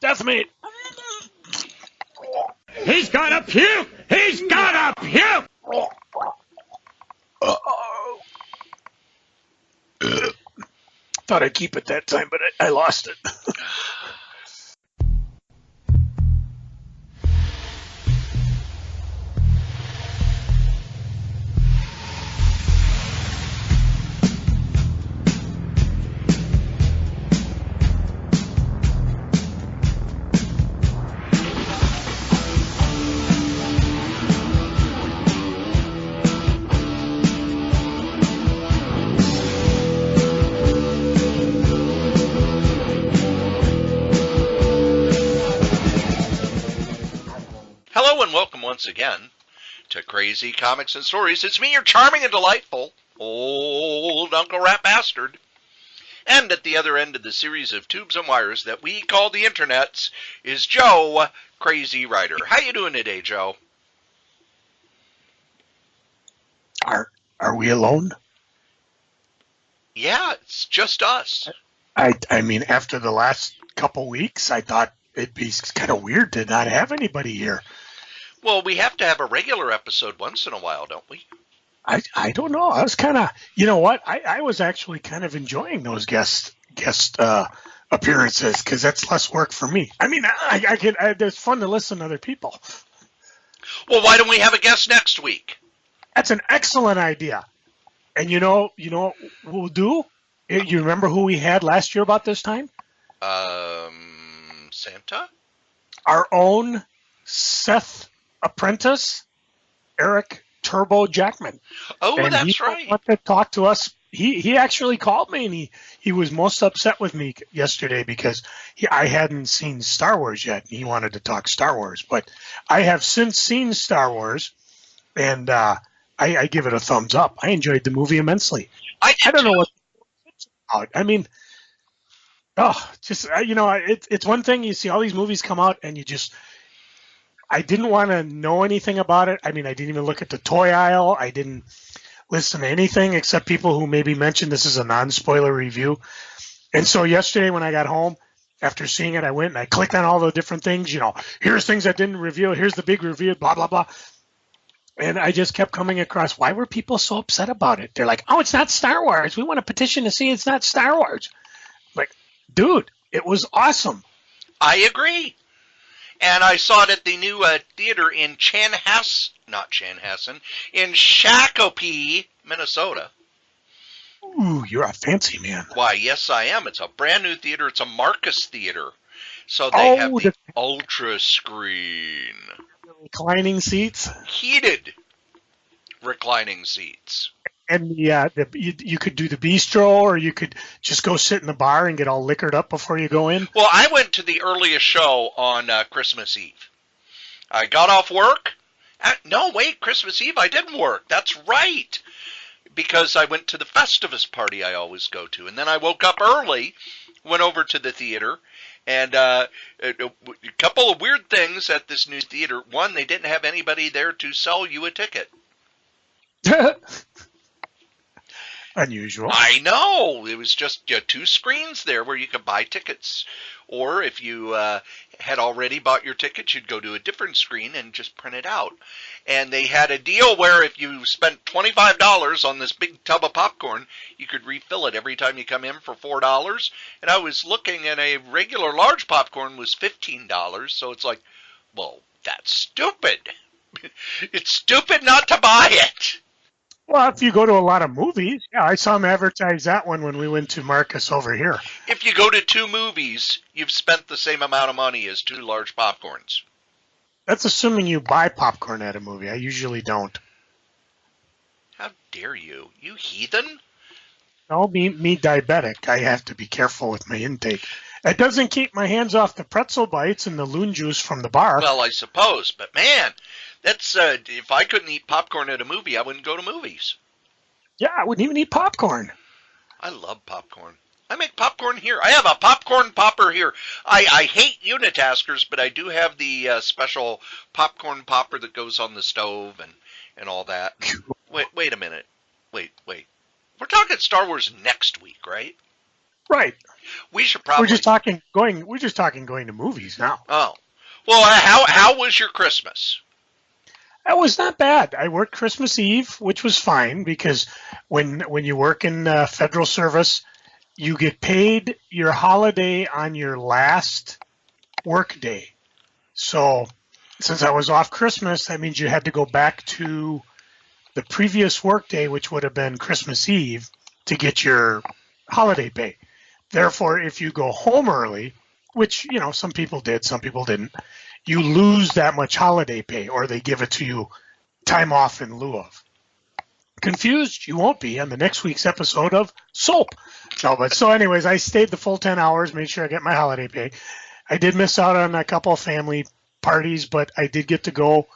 death meat. He's got a puke! He's got a puke! Thought I'd keep it that time, but I lost it. Once again to Crazy Comics and Stories. It's me, your charming and delightful old Uncle Rat Bastard. And at the other end of the series of tubes and wires that we call the internets is Joe, Crazy Writer. How you doing today, Joe? Are we alone? Yeah, it's just us. I mean, after the last couple weeks, I thought it'd be kind of weird to not have anybody here. Well, we have to have a regular episode once in a while, don't we? I don't know. I was kind of, you know what? I was actually kind of enjoying those guest appearances because that's less work for me. I mean, it's fun to listen to other people. Well, why don't we have a guest next week? That's an excellent idea. And you know what we'll do? You remember who we had last year about this time? Santa? Our own Seth apprentice, Eric Turbo Jackman. Oh, and that's he right. wanted to talk to us. He actually called me, and he was most upset with me yesterday because I hadn't seen Star Wars yet, and he wanted to talk Star Wars. But I have since seen Star Wars, and I give it a thumbs up. I enjoyed the movie immensely. I don't know what it's about. I mean, it's one thing you see all these movies come out, and I didn't want to know anything about it. I mean, I didn't even look at the toy aisle. I didn't listen to anything except people who maybe mentioned this is a non-spoiler review. And so yesterday when I got home, after seeing it, I went and I clicked on all the different things. Here's things I didn't review. Here's the big review, blah, blah, blah. And I just kept coming across, why were people so upset about it? They're like, oh, it's not Star Wars. We want a petition to see it's not Star Wars. Like, dude, it was awesome. I agree. And I saw it at the new theater in in Shakopee, Minnesota. Ooh, you're a fancy man. Why, yes, I am. It's a brand new theater. It's a Marcus Theater. So they have the ultra screen. Reclining seats? Heated reclining seats. And you could do the bistro, or you could just go sit in the bar and get all liquored up before you go in. Well, I went to the earliest show on Christmas Eve. I got off work. No, wait, Christmas Eve I didn't work. That's right. Because I went to the Festivus party I always go to. And then I woke up early, went over to the theater, and a couple of weird things at this new theater. One, they didn't have anybody there to sell you a ticket. Unusual. I know. It was just two screens there where you could buy tickets. Or if you had already bought your tickets, you'd go to a different screen and just print it out. And they had a deal where if you spent $25 on this big tub of popcorn, you could refill it every time you come in for $4. And I was looking, and a regular large popcorn was $15. So it's like, well, that's stupid. It's stupid not to buy it. Well, if you go to a lot of movies, yeah, I saw them advertise that one when we went to Marcus over here. If you go to 2 movies, you've spent the same amount of money as 2 large popcorns. That's assuming you buy popcorn at a movie. I usually don't. How dare you? You heathen? No, me diabetic. I have to be careful with my intake. It doesn't keep my hands off the pretzel bites and the loon juice from the bar. Well, I suppose, but man, that's if I couldn't eat popcorn at a movie, I wouldn't go to movies. Yeah, I wouldn't even eat popcorn. I love popcorn. I make popcorn here. I have a popcorn popper here. I hate unitaskers, but I do have the special popcorn popper that goes on the stove and all that. Wait a minute. Wait. We're talking Star Wars next week, right? Right. We should probably. We're just talking going to movies now. Oh, well, how was your Christmas? That was not bad. I worked Christmas Eve, which was fine because when you work in federal service, you get paid your holiday on your last work day. So since I was off Christmas, that means you had to go back to the previous work day, which would have been Christmas Eve, to get your holiday pay. Therefore, if you go home early, which, some people did, some people didn't, you lose that much holiday pay, or they give it to you time off in lieu of. Confused? You won't be on the next week's episode of Soap. No, but so anyways, I stayed the full 10 hours, made sure I get my holiday pay. I did miss out on a couple of family parties, but I did get to go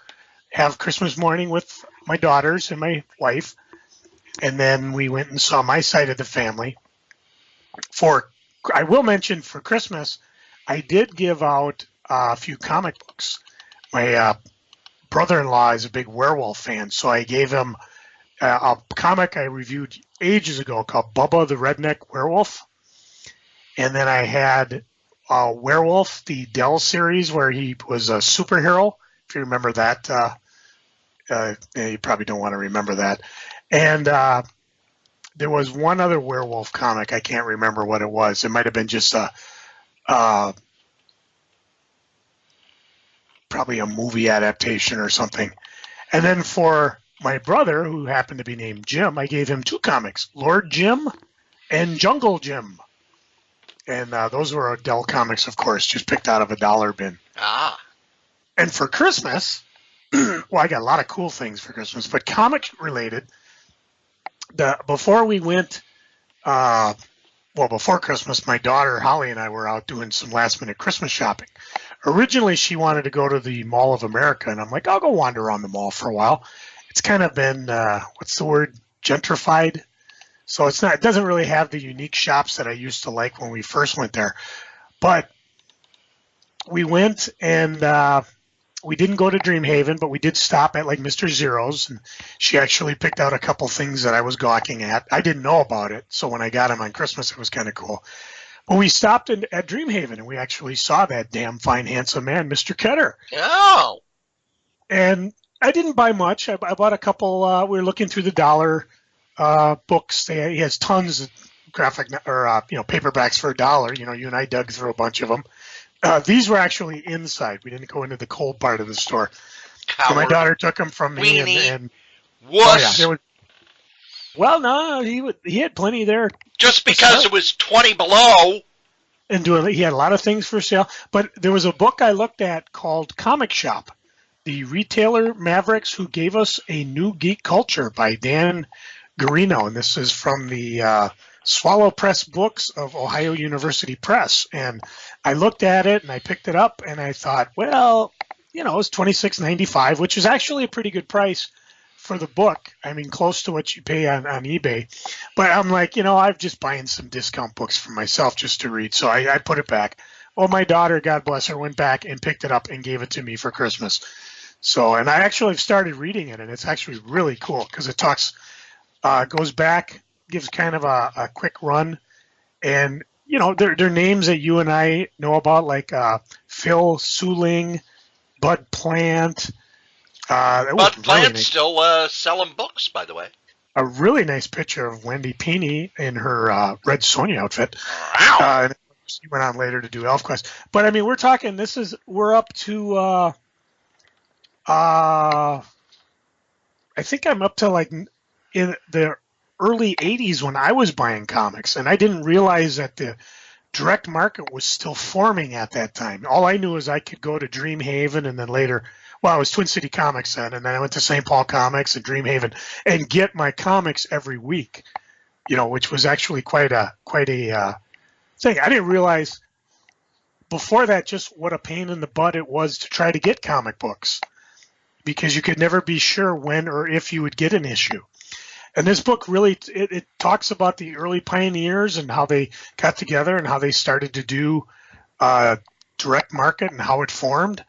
have Christmas morning with my daughters and my wife. And then we went and saw my side of the family. I will mention for Christmas, I did give out a few comic books. My brother-in-law is a big werewolf fan, so I gave him a comic I reviewed ages ago called Bubba the Redneck Werewolf. And then I had Werewolf, the Dell series, where he was a superhero. If you remember that, you probably don't want to remember that. And there was one other werewolf comic. I can't remember what it was. It might have been just probably a movie adaptation or something. And then for my brother, who happened to be named Jim, I gave him two comics, Lord Jim and Jungle Jim. And those were Dell comics, of course, just picked out of a dollar bin. Ah. And for Christmas, well, I got a lot of cool things for Christmas, but comic related. Before we went, before Christmas, my daughter Holly and I were out doing some last minute Christmas shopping. Originally, she wanted to go to the Mall of America, and I'm like, I'll go wander around the mall for a while. It's kind of been, what's the word, gentrified. So it doesn't really have the unique shops that I used to like when we first went there. But we went and we didn't go to Dreamhaven, but we did stop at like Mr. Zero's. And she actually picked out a couple things that I was gawking at. I didn't know about it. So when I got them on Christmas, it was kind of cool. But we stopped at Dreamhaven and we actually saw that damn fine, handsome man, Mr. Ketter. Oh. And I didn't buy much. I bought a couple. We were looking through the dollar books. He has tons of graphic or paperbacks for $1. You and I dug through a bunch of them. These were actually inside. We didn't go into the cold part of the store. So my daughter took them from me. And wuss. Well, no, he had plenty there. Just because it was 20 below. And he had a lot of things for sale. But there was a book I looked at called Comic Shop, The Retailer Mavericks Who Gave Us a New Geek Culture by Dan Garino. And this is from the Swallow Press Books of Ohio University Press. And I looked at it and I picked it up and I thought, well, it was $26.95, which is actually a pretty good price for the book. I mean, close to what you pay on eBay. But I'm like, I'm just buying some discount books for myself just to read. So I put it back. Well, my daughter, God bless her, went back and picked it up and gave it to me for Christmas. So, and I actually have started reading it, and it's actually really cool because it goes back, gives kind of a quick run. And, they're names that you and I know about, like Phil Suling, Bud Plant. Bud Plant's still selling books, by the way. A really nice picture of Wendy Peeney in her Red Sonja outfit. Wow. She went on later to do ElfQuest. But, I mean, we're up to, I think I'm up to like in the early 80s when I was buying comics. And I didn't realize that the direct market was still forming at that time. All I knew is I could go to Dreamhaven and then later, well, it was Twin City Comics then, and then I went to St. Paul Comics and Dreamhaven and get my comics every week, which was actually quite a thing. I didn't realize before that just what a pain in the butt it was to try to get comic books because you could never be sure when or if you would get an issue. And this book really, it talks about the early pioneers and how they got together and how they started to do direct market and how it formed.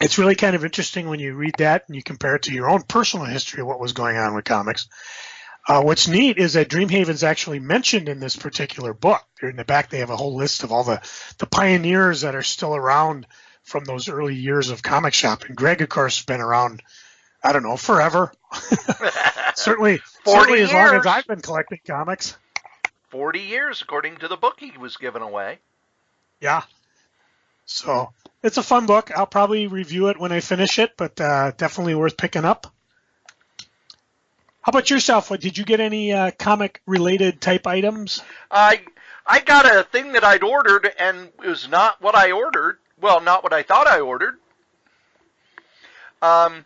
It's really kind of interesting when you read that and you compare it to your own personal history of what was going on with comics. What's neat is that Dreamhaven's actually mentioned in this particular book. In the back, they have a whole list of all the pioneers that are still around from those early years of comic shop. And Greg, of course, has been around, I don't know, forever. certainly as long as I've been collecting comics. 40 years, according to the book he was giving away. Yeah. So it's a fun book. I'll probably review it when I finish it, but definitely worth picking up. How about yourself? Did you get any comic-related type items? I got a thing that I'd ordered, and it was not what I ordered. Well, not what I thought I ordered. I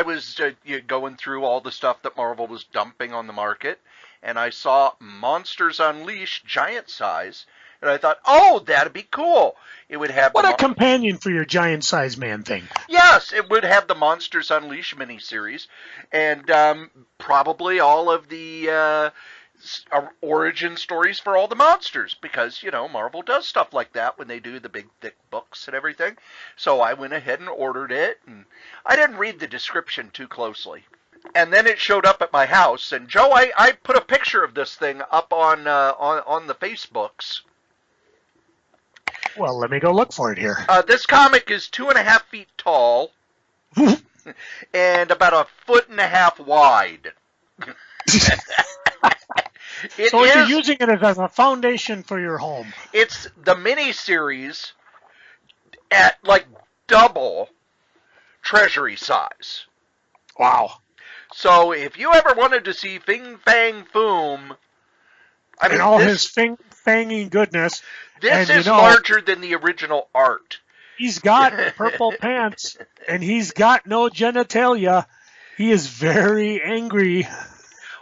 was going through all the stuff that Marvel was dumping on the market, and I saw Monsters Unleashed giant size, and I thought, oh, that'd be cool. It would have a companion for your giant size man thing. Yes, it would have the Monsters Unleashed miniseries, and probably all of the origin stories for all the monsters, because, Marvel does stuff like that when they do the big, thick books and everything. So I went ahead and ordered it, and I didn't read the description too closely. And then it showed up at my house, and Joe, I put a picture of this thing up on the Facebooks. Well, let me go look for it here. This comic is 2.5 feet tall and about 1.5 feet wide. So you're using it as a foundation for your home. It's the mini-series at like double Treasury size. Wow. So if you ever wanted to see Fing Fang Foom, his fanging goodness. This is larger than the original art. He's got purple pants, and he's got no genitalia. He is very angry.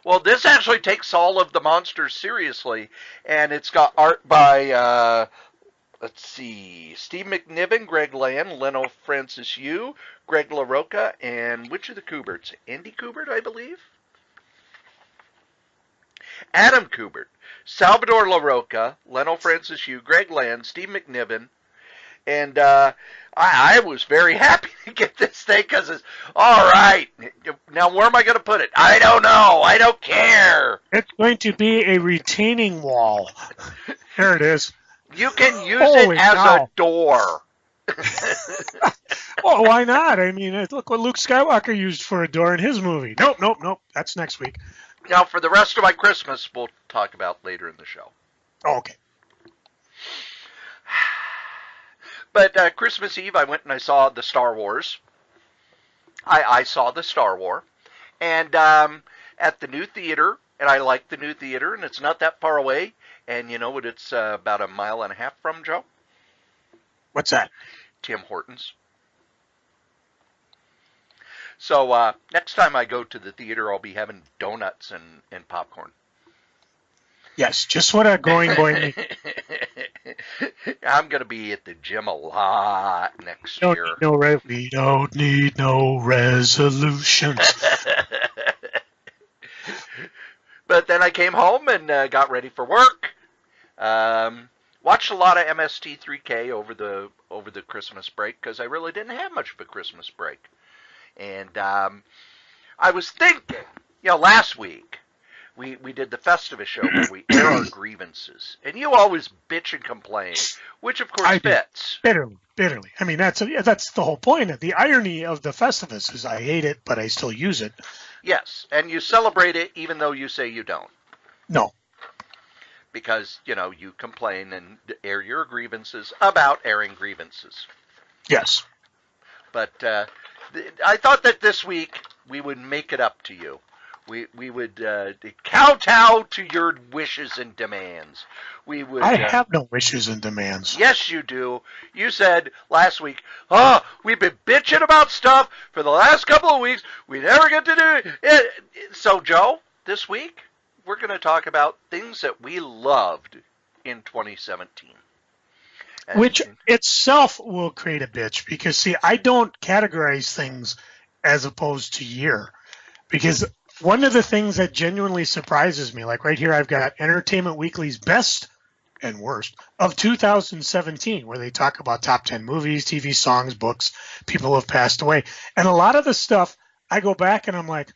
Well, this actually takes all of the monsters seriously, and it's got art by, Steve McNiven, Greg Land, Leno Francis Yu, Greg LaRocca, and which of the Kuberts? Andy Kubert, I believe? Adam Kubert, Salvador LaRocca, Leno Francis Yu, Greg Land, Steve McNiven, and I was very happy to get this thing because it's all right. Now, where am I going to put it? I don't know. I don't care. It's going to be a retaining wall. There it is. You can use it as a door. Well, why not? I mean, look what Luke Skywalker used for a door in his movie. Nope. That's next week. Now, for the rest of my Christmas, we'll talk about later in the show. Oh, okay. But Christmas Eve, I went and I saw the Star Wars. I saw the Star War. And at the new theater, and I like the new theater, and it's not that far away. And you know what it's about 1.5 miles from, Joe? What's that? Tim Hortons. So next time I go to the theater, I'll be having donuts and popcorn. Yes, just what a growing boy needs. I'm going to be at the gym a lot next year. We don't need no resolutions. But then I came home and got ready for work. Watched a lot of MST3K over the Christmas break because I really didn't have much of a Christmas break. And I was thinking, last week we did the Festivus show where we air our grievances. And you always bitch and complain, which of course fits. Bitterly. I mean, that's the whole point. The irony of the Festivus is I hate it, but I still use it. Yes, and you celebrate it even though you say you don't. No. Because, you complain and air your grievances about airing grievances. Yes. But I thought that this week we would make it up to you. We would kowtow to your wishes and demands. I have no wishes and demands. Yes, you do. You said last week, we've been bitching about stuff for the last couple of weeks. We never get to do it. So, Joe, this week, we're going to talk about things that we loved in 2017. Which itself will create a bitch because, see, I don't categorize things as opposed to year. Because one of the things that genuinely surprises me, like right here, I've got Entertainment Weekly's best and worst of 2017, where they talk about top 10 movies, TV songs, books, people who have passed away. And a lot of the stuff, I go back and I'm like,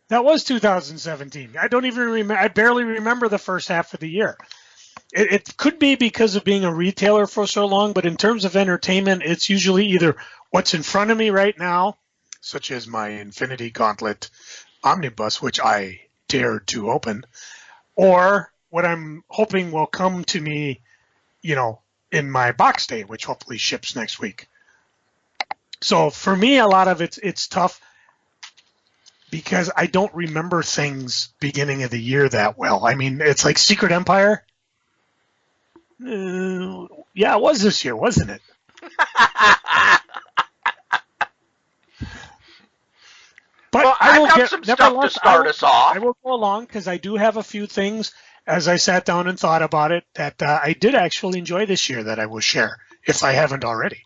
That was 2017. I don't even remember. I barely remember the first half of the year. It could be because of being a retailer for so long, but in terms of entertainment, it's usually either what's in front of me right now, such as my Infinity Gauntlet omnibus, which I dared to open, or what I'm hoping will come to me, in my box day, which hopefully ships next week. So for me, a lot of it's tough because I don't remember things beginning of the year that well. I mean, it's like Secret Empire. Yeah, it was this year, wasn't it? But well, I've got some stuff to start us off. I will go along because I do have a few things as I sat down and thought about it that I did actually enjoy this year that I will share if I haven't already.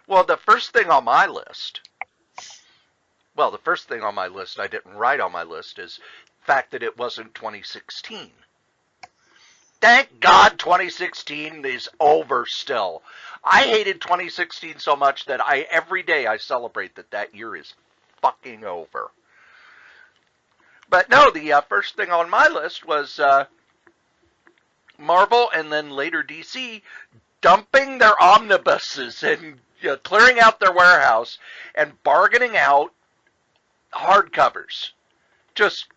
Well, the first thing on my list I didn't write on my list is the fact that it wasn't 2016. Thank God 2016 is over still. I hated 2016 so much that every day I celebrate that year is fucking over. But no, the first thing on my list was Marvel and then later DC dumping their omnibuses and clearing out their warehouse and bargaining out hardcovers just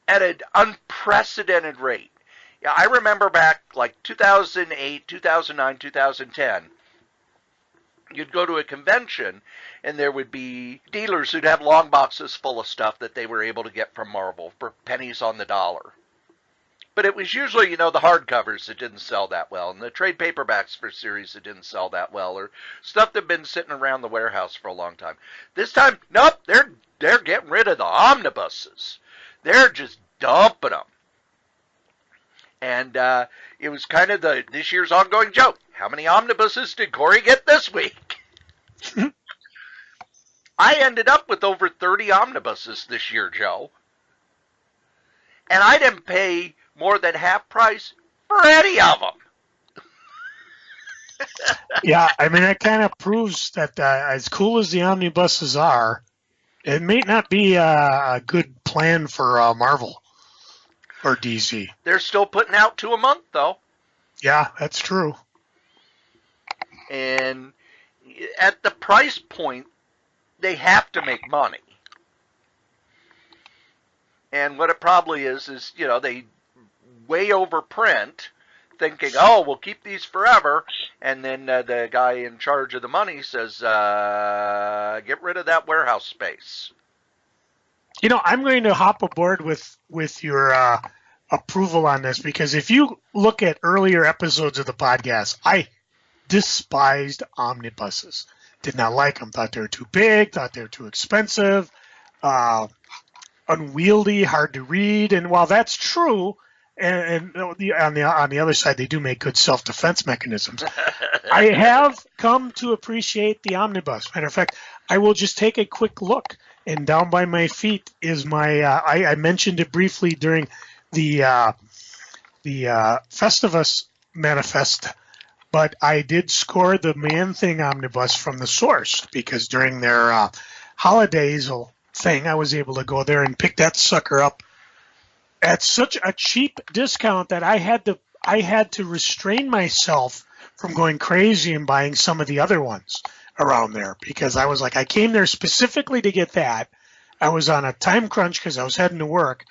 at an unprecedented rate. Yeah, I remember back like 2008, 2009, 2010, you'd go to a convention and there would be dealers who'd have long boxes full of stuff that they were able to get from Marvel for pennies on the dollar. But it was usually, the hardcovers that didn't sell that well, and the trade paperbacks for series that didn't sell that well, or stuff that had been sitting around the warehouse for a long time. This time, nope, they're getting rid of the omnibuses. They're just dumping them. And it was kind of this year's ongoing joke. How many omnibuses did Cory get this week? I ended up with over 30 omnibuses this year, Joe. And I didn't pay more than half price for any of them. Yeah, I mean, that kind of proves that as cool as the omnibuses are, it may not be a good plan for Marvel or DC. They're still putting out 2 a month, though. Yeah, that's true. And at the price point, they have to make money. And what it probably is they way overprint, thinking, oh, we'll keep these forever. And then the guy in charge of the money says, get rid of that warehouse space. I'm going to hop aboard with your approval on this, because if you look at earlier episodes of the podcast, I despised omnibuses. Did not like them. Thought they were too big. Thought they were too expensive. Unwieldy, hard to read. And while that's true, and on the other side, they do make good self-defense mechanisms. I have come to appreciate the omnibus. Matter of fact, I will just take a quick look. And down by my feet is my. I mentioned it briefly during the Festivus manifest, but I did score the Man-Thing omnibus from the source, because during their holidays thing, I was able to go there and pick that sucker up at such a cheap discount that I had to restrain myself from going crazy and buying some of the other ones around there, because I was like, I came there specifically to get that. I was on a time crunch because I was heading to work,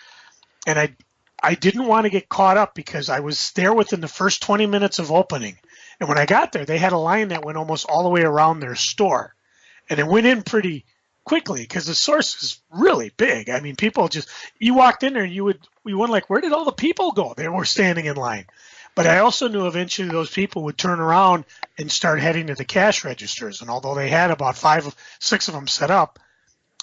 and I didn't want to get caught up because I was there within the first 20 minutes of opening. And when I got there, they had a line that went almost all the way around their store, and it went in pretty quickly because the source is really big. I mean, people you walked in there and you went like, where did all the people go? They were standing in line. But I also knew eventually those people would turn around and start heading to the cash registers. And although they had about 5, 6 of them set up,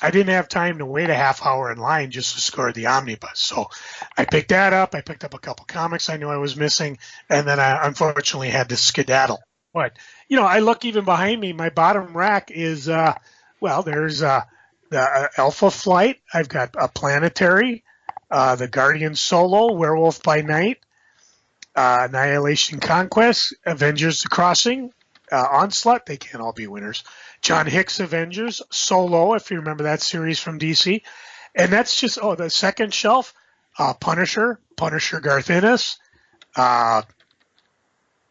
I didn't have time to wait a half hour in line just to score the omnibus. So I picked that up. I picked up a couple comics I knew I was missing. And then I unfortunately had to skedaddle. But, I look even behind me. My bottom rack is, there's the Alpha Flight. I've got a Planetary, the Guardian Solo, Werewolf by Night, Annihilation Conquest, Avengers The Crossing, Onslaught, they can't all be winners. John Hicks Avengers, Solo, if you remember that series from DC. And that's just, the second shelf, Punisher Garth Ennis,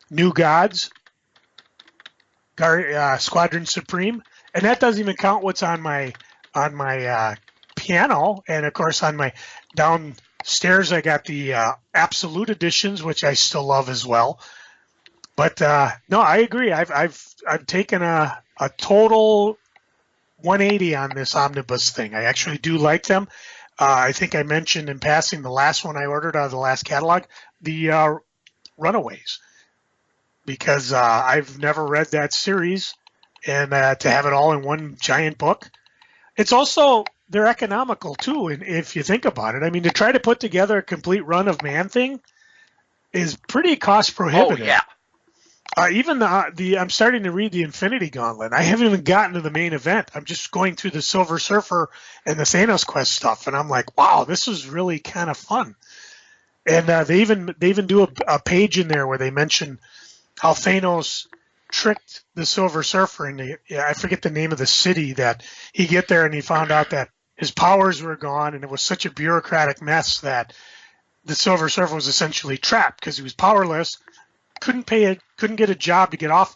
New Gods, Squadron Supreme. And that doesn't even count what's on my piano. And, of course, on my downstairs, I got the Absolute editions, which I still love as well. But no, I agree. I've taken a total 180 on this omnibus thing. I actually do like them. I think I mentioned in passing the last one I ordered out of the last catalog, the Runaways, because I've never read that series, and to have it all in one giant book. It's also, they're economical too, and if you think about it. I mean, to try to put together a complete run of Man-Thing is pretty cost prohibitive. Oh, yeah. Even I'm starting to read the Infinity Gauntlet. I haven't even gotten to the main event. I'm just going through the Silver Surfer and the Thanos Quest stuff, and I'm like, wow, this is really kind of fun. And they even do a page in there where they mention how Thanos tricked the Silver Surfer, and I forget the name of the city that he get there, and he found out that his powers were gone, and it was such a bureaucratic mess that the Silver Surfer was essentially trapped because he was powerless. Couldn't get a job to get off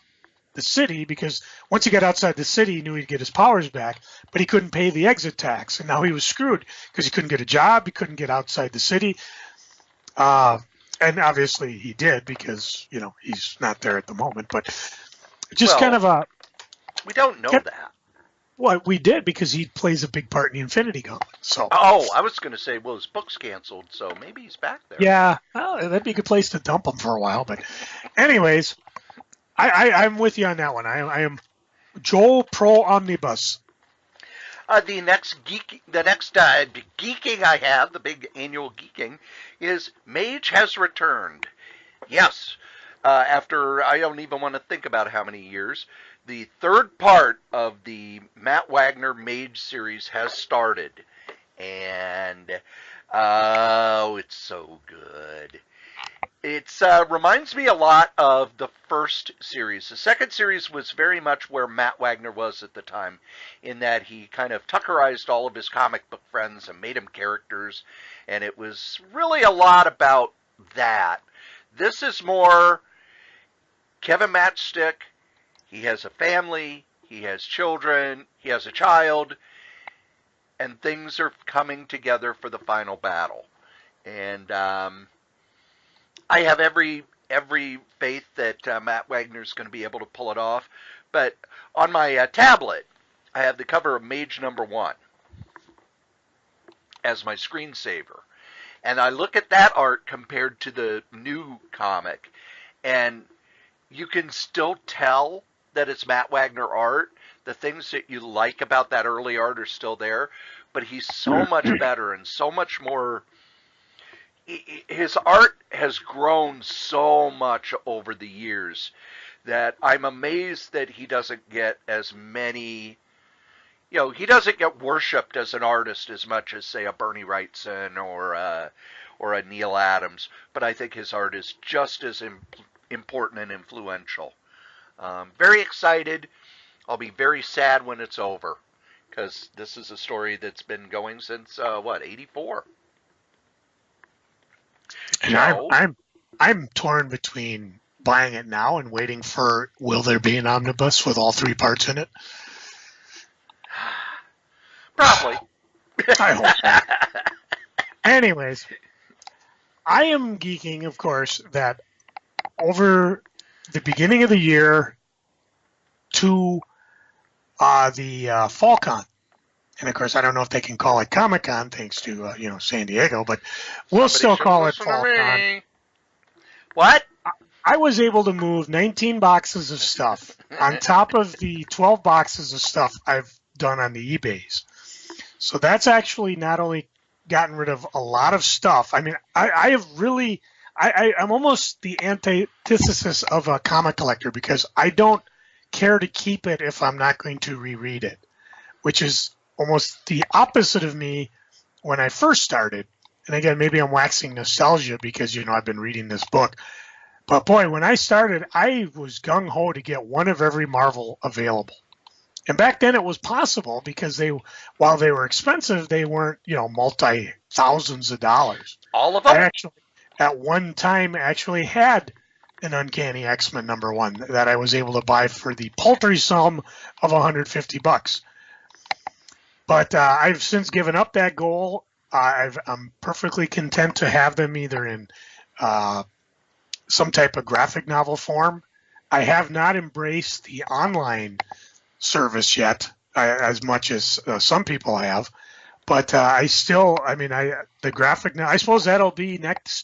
the city, because once he got outside the city, he knew he'd get his powers back, but he couldn't pay the exit tax, and now he was screwed because he couldn't get a job, he couldn't get outside the city, and obviously he did, because he's not there at the moment. But just kind of a we don't know that. Well, we did, because he plays a big part in the Infinity Gauntlet. So. Oh, I was going to say, well, his book's canceled, so maybe he's back there. Yeah, well, that'd be a good place to dump him for a while. But, anyways, I'm with you on that one. I am Joel Pro Omnibus. The next geeking I have, the big annual geeking, is Mage Has Returned. Yes, after I don't even want to think about how many years. The third part of the Matt Wagner Mage series has started, and it's so good. It reminds me a lot of the first series. The second series was very much where Matt Wagner was at the time, in that he kind of Tuckerized all of his comic book friends and made them characters, and it was really a lot about that. This is more Kevin Matchstick. He has a family, he has children, he has a child, and things are coming together for the final battle. And I have every faith that Matt Wagner's going to be able to pull it off. But on my tablet, I have the cover of Mage #1 as my screensaver. And I look at that art compared to the new comic, and you can still tell that it's Matt Wagner art. The things that you like about that early art are still there, but he's so much better and so much more. His art has grown so much over the years that I'm amazed that he doesn't get as many, he doesn't get worshipped as an artist as much as, say, a Bernie Wrightson or a Neil Adams, but I think his art is just as important and influential. Very excited. I'll be very sad when it's over, because this is a story that's been going since 84. And I'm torn between buying it now and waiting for, will there be an omnibus with all three parts in it? Probably. I hope. Anyways, I am geeking, of course, that over the beginning of the year to the FallCon. And, of course, I don't know if they can call it Comic-Con thanks to, San Diego, but we'll still call it FallCon. What? I was able to move 19 boxes of stuff on top of the 12 boxes of stuff I've done on the eBays. So that's actually not only gotten rid of a lot of stuff. I mean, I have really... I'm almost the antithesis of a comic collector, because I don't care to keep it if I'm not going to reread it, which is almost the opposite of me when I first started. And again, maybe I'm waxing nostalgia because, I've been reading this book. But boy, when I started, I was gung-ho to get one of every Marvel available. And back then it was possible because while they were expensive, they weren't, multi-thousands of dollars. All of I them? actually, at one time, actually had an Uncanny X-Men #1 that I was able to buy for the paltry sum of $150. But I've since given up that goal. I'm perfectly content to have them either in some type of graphic novel form. I have not embraced the online service yet, as much as some people have. But the graphic now, I suppose that'll be next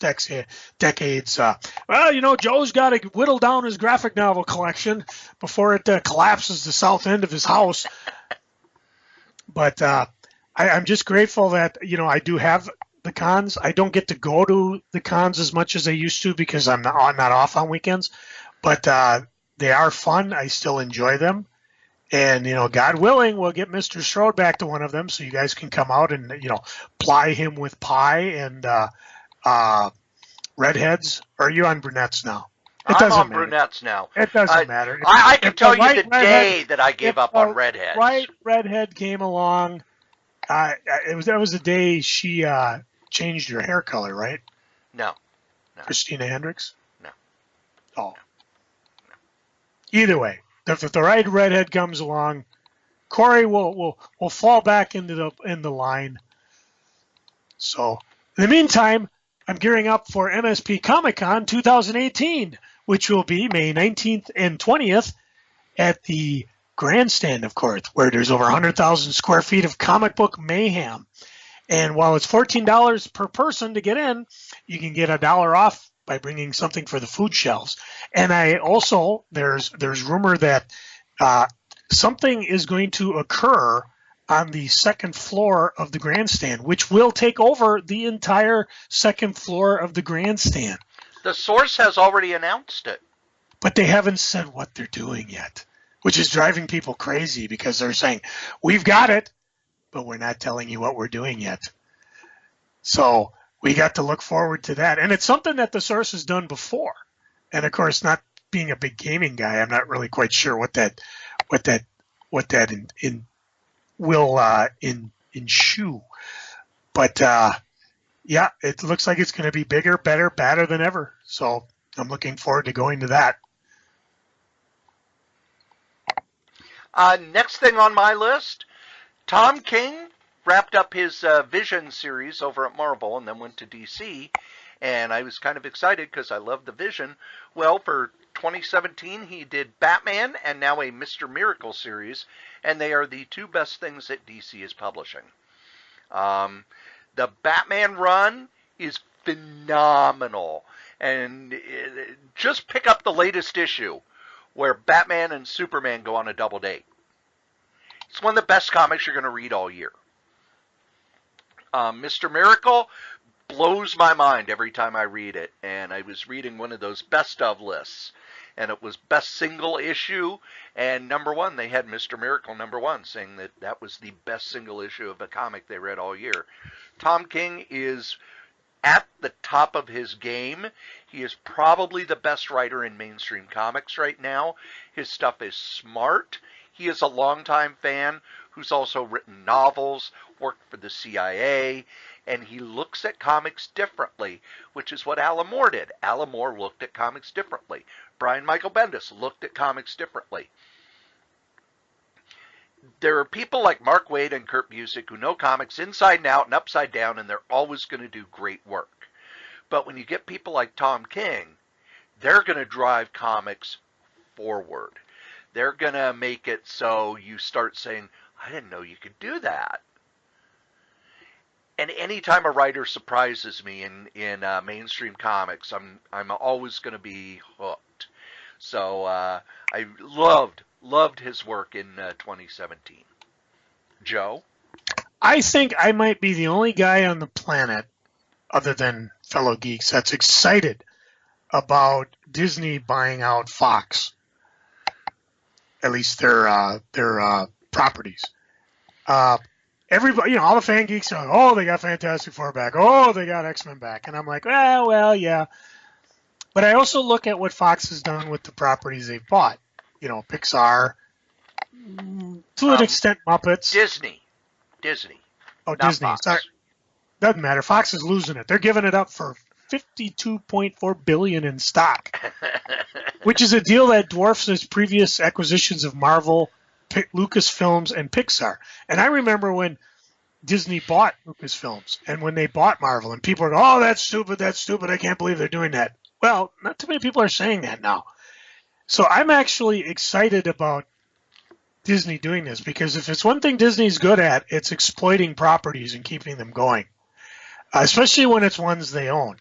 decade's. Joe's got to whittle down his graphic novel collection before it collapses the south end of his house. But I'm just grateful that, I do have the cons. I don't get to go to the cons as much as I used to because I'm not off on weekends. But they are fun. I still enjoy them. And, God willing, we'll get Mr. Strode back to one of them so you guys can come out and, ply him with pie and redheads. Or are you on brunettes now? I'm on brunettes now. It doesn't matter. I can tell you the day that I gave up on redheads. Right redhead came along. That was the day she changed her hair color, right? No. Christina Hendricks? No. Oh. No. Either way, if the right redhead comes along, Cory will fall back in the line. So, in the meantime, I'm gearing up for MSP Comic Con 2018, which will be May 19th and 20th at the grandstand, of course, where there's over 100,000 square feet of comic book mayhem. And while it's $14 per person to get in, you can get $1 off by bringing something for the food shelves. And there's rumor that something is going to occur on the second floor of the grandstand, which will take over the entire second floor of the grandstand. The source has already announced it. But they haven't said what they're doing yet, which is driving people crazy because they're saying, we've got it, but we're not telling you what we're doing yet. So we got to look forward to that. And it's something that the source has done before. And of course, not being a big gaming guy, I'm not really quite sure what that will ensue. But yeah, it looks like it's going to be bigger, better, badder than ever. So I'm looking forward to going to that. Next thing on my list, Tom King wrapped up his Vision series over at Marvel and then went to DC. And I was kind of excited because I love the Vision. Well, for 2017, he did Batman and now a Mr. Miracle series. And they are the two best things that DC is publishing. The Batman run is phenomenal. And just pick up the latest issue where Batman and Superman go on a double date. It's one of the best comics you're going to read all year. Mr. Miracle blows my mind every time I read it. And I was reading one of those best of lists. And it was best single issue. And #1, they had Mr. Miracle #1, saying that was the best single issue of a comic they read all year. Tom King is at the top of his game. He is probably the best writer in mainstream comics right now. His stuff is smart. He is a longtime fan who's also written novels, worked for the CIA, and he looks at comics differently, which is what Alan Moore did. Alan Moore looked at comics differently. Brian Michael Bendis looked at comics differently. There are people like Mark Waid and Kurt Busiek who know comics inside and out and upside down, and they're always going to do great work. But when you get people like Tom King, they're going to drive comics forward. They're going to make it so you start saying, I didn't know you could do that. And anytime a writer surprises me in mainstream comics, I'm always going to be hooked. So I loved his work in 2017. Joe? I think I might be the only guy on the planet, other than fellow geeks, that's excited about Disney buying out Fox. At least their properties. Everybody, all the fan geeks are like, oh, they got Fantastic Four back. Oh, they got X-Men back. And I'm like, well, yeah. But I also look at what Fox has done with the properties they've bought. You know, Pixar, to an extent, Muppets. Disney. Oh, Not Disney. Fox. Sorry. Doesn't matter. Fox is losing it. They're giving it up for $52.4 billion in stock, which is a deal that dwarfs its previous acquisitions of Marvel, Lucasfilms, and Pixar. And I remember when Disney bought Lucasfilms and when they bought Marvel, and people are, oh, that's stupid, I can't believe they're doing that. Well, not too many people are saying that now. So I'm actually excited about Disney doing this, because if it's one thing Disney's good at, it's exploiting properties and keeping them going, especially when it's ones they own,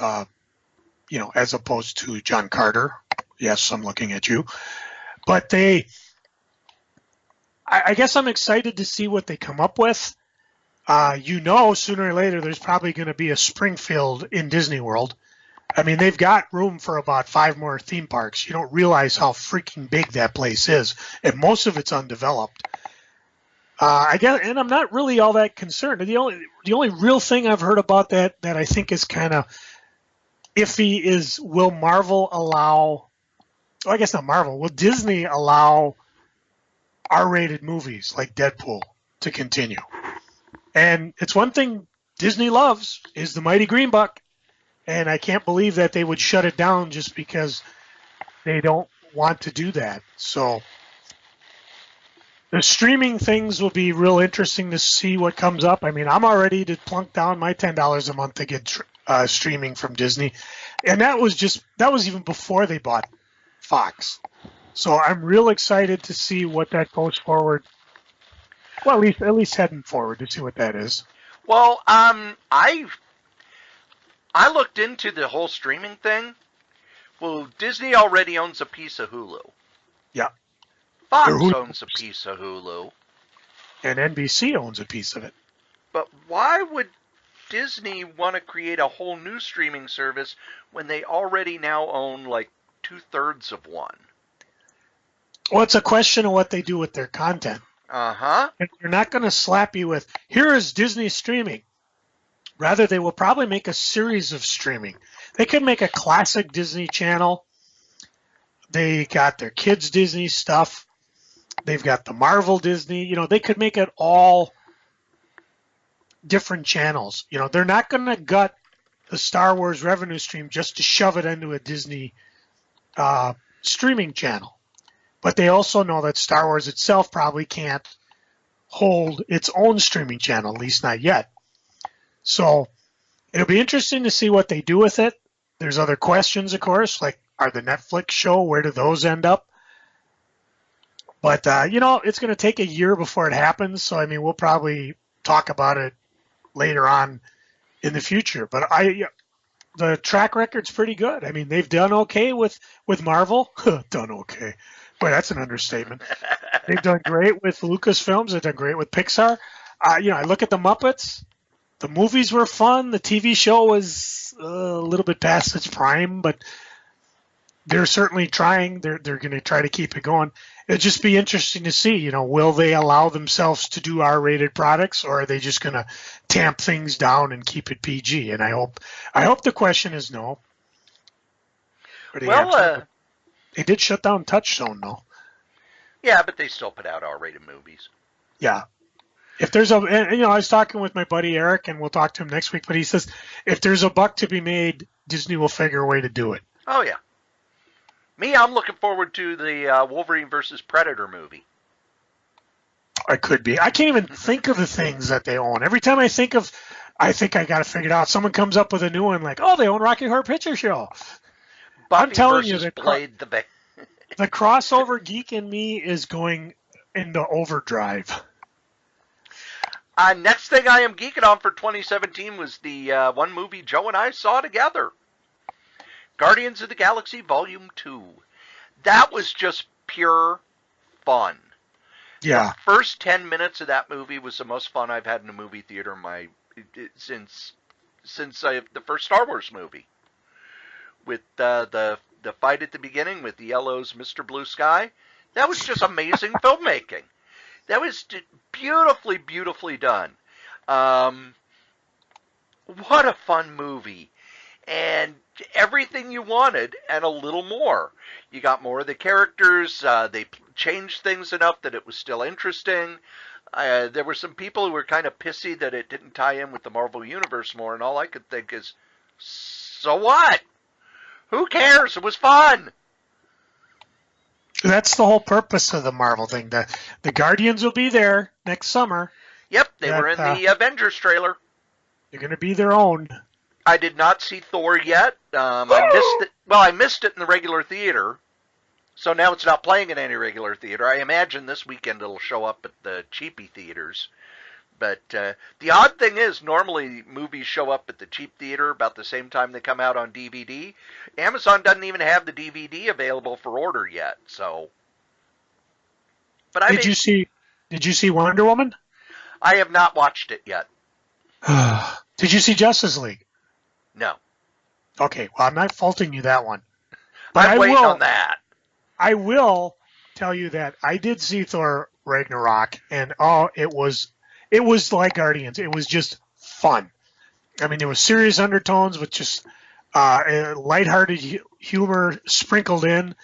you know, as opposed to John Carter. Yes, I'm looking at you. But I guess I'm excited to see what they come up with. You know, sooner or later, there's probably going to be a Springfield in Disney World. I mean, they've got room for about 5 more theme parks. You don't realize how freaking big that place is, and most of it's undeveloped. I guess, and I'm not really all that concerned. The only real thing I've heard about that I think is kind of iffy is, will Marvel allow? Well, I guess not Marvel. Will Disney allow R-rated movies like Deadpool to continue? And it's one thing Disney loves is the mighty green buck. And I can't believe that they would shut it down just because they don't want to do that. So the streaming things will be real interesting to see what comes up. I mean, I'm already to plunk down my $10 a month to get streaming from Disney. And that was even before they bought Fox. So I'm real excited to see what that goes forward. Well, at least heading forward to see what that is. Well, I looked into the whole streaming thing. Well, Disney already owns a piece of Hulu. Yeah. Fox owns a piece of Hulu. And NBC owns a piece of it. But why would Disney want to create a whole new streaming service when they already now own like 2/3 of one? Well, it's a question of what they do with their content. Uh-huh. And they're not going to slap you with, here is Disney streaming. Rather, they will probably make a series of streaming. They could make a classic Disney channel. They got their kids' Disney stuff. They've got the Marvel Disney. You know, they could make it all different channels. You know, they're not going to gut the Star Wars revenue stream just to shove it into a Disney streaming channel. But they also know that Star Wars itself probably can't hold its own streaming channel, at least not yet. So it'll be interesting to see what they do with it. There's other questions, of course, like, are the Netflix show, where do those end up? But, you know, it's going to take a year before it happens. So, I mean, we'll probably talk about it later on in the future. But the track record's pretty good. I mean, they've done okay with Marvel. Done okay. Boy, that's an understatement. They've done great with Lucasfilms. They've done great with Pixar. You know, I look at the Muppets. The movies were fun. The TV show was a little bit past its prime, but they're certainly trying. They're going to try to keep it going. It'll just be interesting to see, you know, will they allow themselves to do R-rated products, or are they just going to tamp things down and keep it PG? And I hope the question is no. They did shut down Touchstone, though. Yeah, but they still put out R-rated movies. Yeah. If there's I was talking with my buddy Eric, and we'll talk to him next week, but he says if there's a buck to be made, Disney will figure a way to do it. Oh, yeah. Me, I'm looking forward to the Wolverine versus Predator movie. I could be. I can't even think of the things that they own. Every time I think I got to figure it out. Someone comes up with a new one, like, oh, they own Rocky Horror Picture Show. Buffy I'm telling you, the crossover geek in me is going into overdrive. Next thing I am geeking on for 2017 was the one movie Joe and I saw together. Guardians of the Galaxy Volume 2. That was just pure fun. Yeah. The first 10 minutes of that movie was the most fun I've had in a movie theater since the first Star Wars movie. With the fight at the beginning with the Yellow's Mr. Blue Sky. That was just amazing filmmaking. That was beautifully, beautifully done. What a fun movie. and everything you wanted and a little more. You got more of the characters. They changed things enough that it was still interesting. There were some people who were kind of pissy that it didn't tie in with the Marvel Universe more, and all I could think is, so what? Who cares? It was fun. That's the whole purpose of the Marvel thing. The Guardians will be there next summer. Yep, they were in the Avengers trailer. They're going to be their own. I did not see Thor yet. I missed it. Well, I missed it in the regular theater, so now it's not playing in any regular theater. I imagine this weekend it'll show up at the cheapy theaters. But the odd thing is, normally movies show up at the cheap theater about the same time they come out on DVD. Amazon doesn't even have the DVD available for order yet. So, but Did you see Wonder Woman? I have not watched it yet. Did you see Justice League? No. Okay, well, I'm not faulting you that one. But I'm waiting on that. I will tell you that I did see Thor Ragnarok, and it was like Guardians. It was just fun. I mean, there was serious undertones with just lighthearted humor sprinkled in.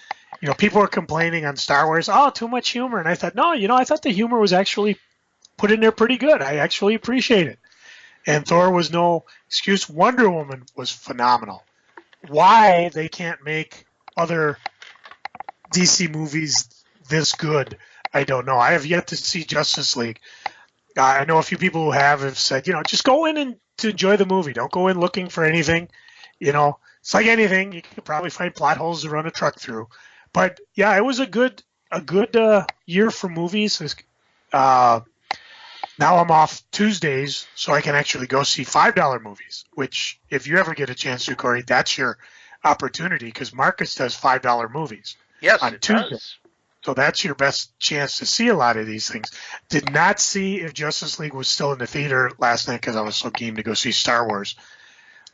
You know, people were complaining on Star Wars, too much humor. And I thought, no, I thought the humor was actually put in there pretty good. I actually appreciate it. And Thor was no excuse. Wonder Woman was phenomenal. Why they can't make other DC movies this good, I don't know. I have yet to see Justice League. I know a few people who have said, just go in and to enjoy the movie. Don't go in looking for anything. It's like anything. You could probably find plot holes to run a truck through. But yeah, it was a good year for movies. Now I'm off Tuesdays, so I can actually go see $5 movies, which if you ever get a chance to, Cory, that's your opportunity because Marcus does $5 movies on Tuesday. Does. So that's your best chance to see a lot of these things. Did not see if Justice League was still in the theater last night because I was so keen to go see Star Wars.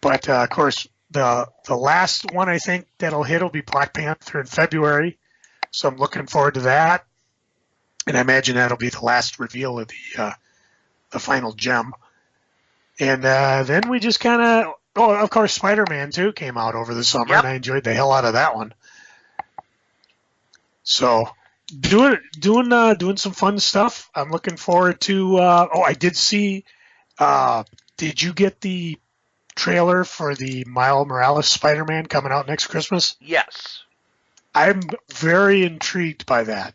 But, of course, the last one I think that'll hit will be Black Panther in February. So I'm looking forward to that. And I imagine that'll be the last reveal of the final gem. And then we just kind of of course, Spider-Man 2 came out over the summer, and I enjoyed the hell out of that one. So doing some fun stuff. I'm looking forward to. I did see. Did you get the trailer for the Miles Morales Spider-Man coming out next Christmas? Yes. I'm very intrigued by that.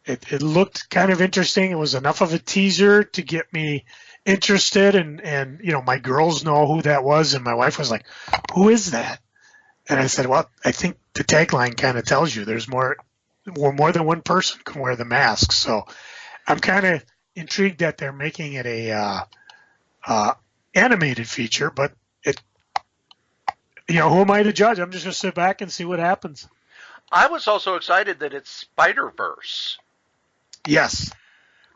It looked kind of interesting. It was enough of a teaser to get me interested, and my girls know who that was, and my wife was like, "Who is that?" And I said, "Well, I think the tagline kind of tells you there's more than one person can wear the mask." So I'm kind of intrigued that they're making it a animated feature, but who am I to judge? I'm just going to sit back and see what happens. I was also excited that it's Spider-Verse. Yes.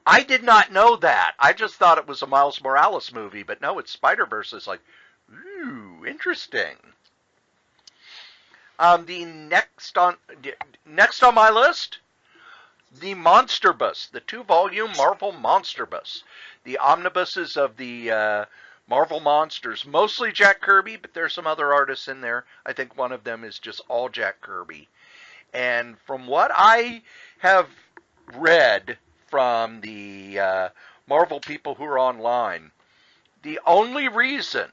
I did not know that. I just thought it was a Miles Morales movie, but no, it's Spider-Verse. It's like, ooh, interesting. The next on my list, the Monster Bus, the 2-volume Marvel Monster Bus, the omnibuses of the Marvel Monsters, mostly Jack Kirby, but there's some other artists in there. I think one of them is just all Jack Kirby. And from what I have read from the Marvel people who are online, the only reason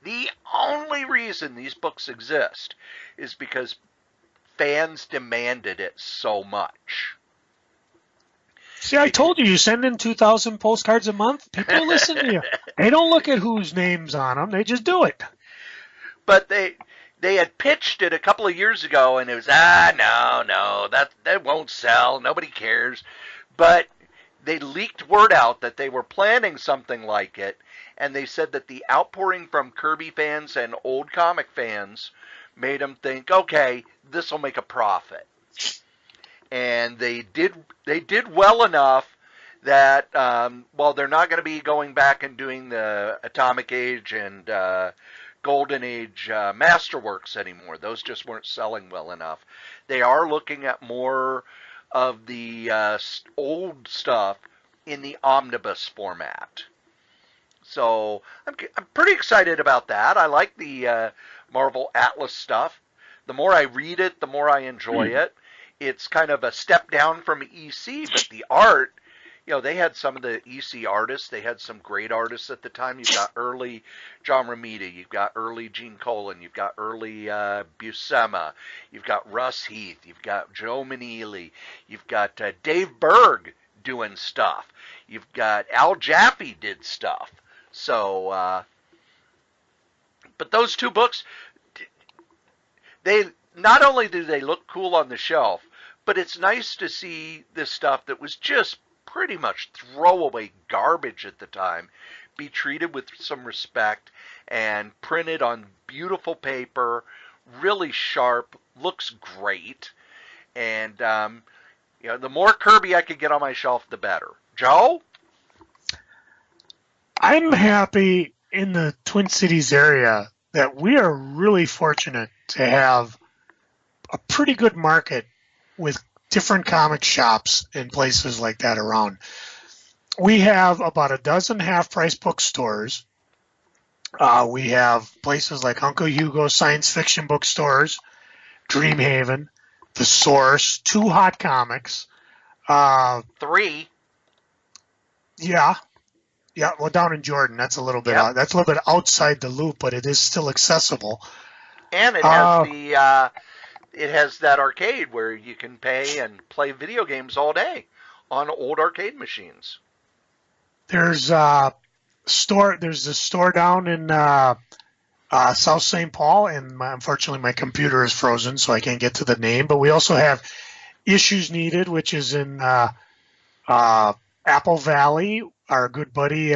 these books exist is because fans demanded it so much. See, I told you send in 2,000 postcards a month. People listen to you. They don't look at whose name's on them. They just do it. But they had pitched it a couple of years ago, and it was, no, that won't sell. Nobody cares. But they leaked word out that they were planning something like it, and they said that the outpouring from Kirby fans and old comic fans made them think, okay, this will make a profit. And they did well enough that, they're not going to be going back and doing the Atomic Age and Golden Age Masterworks anymore. Those just weren't selling well enough. They are looking at more of the old stuff in the omnibus format. So I'm pretty excited about that. I like the Marvel Atlas stuff. The more I read it, the more I enjoy it. It's kind of a step down from EC, but the art, they had some of the EC artists. They had some great artists at the time. You've got early John Romita. You've got early Gene Colan. You've got early Buscema. You've got Russ Heath. You've got Joe Maneely. You've got Dave Berg doing stuff. You've got Al Jaffe did stuff. So, but those two books, they not only do they look cool on the shelf, but it's nice to see this stuff that was just pretty much throwaway garbage at the time be treated with some respect and printed on beautiful paper, really sharp, looks great, and the more Kirby I could get on my shelf, the better. Joe? I'm happy in the Twin Cities area that we are really fortunate to have a pretty good market with different comic shops and places like that around. We have about a dozen half-price bookstores. We have places like Uncle Hugo's science fiction bookstores, Dreamhaven, The Source, 2 Hot Comics. 3. Yeah. Yeah, well, down in Jordan, that's a little bit that's a little bit outside the loop, but it is still accessible. And it has it has that arcade where you can pay and play video games all day on old arcade machines. There's a store down in South St. Paul, and unfortunately my computer is frozen, so I can't get to the name. But we also have Issues Needed, which is in Apple Valley. Our good buddy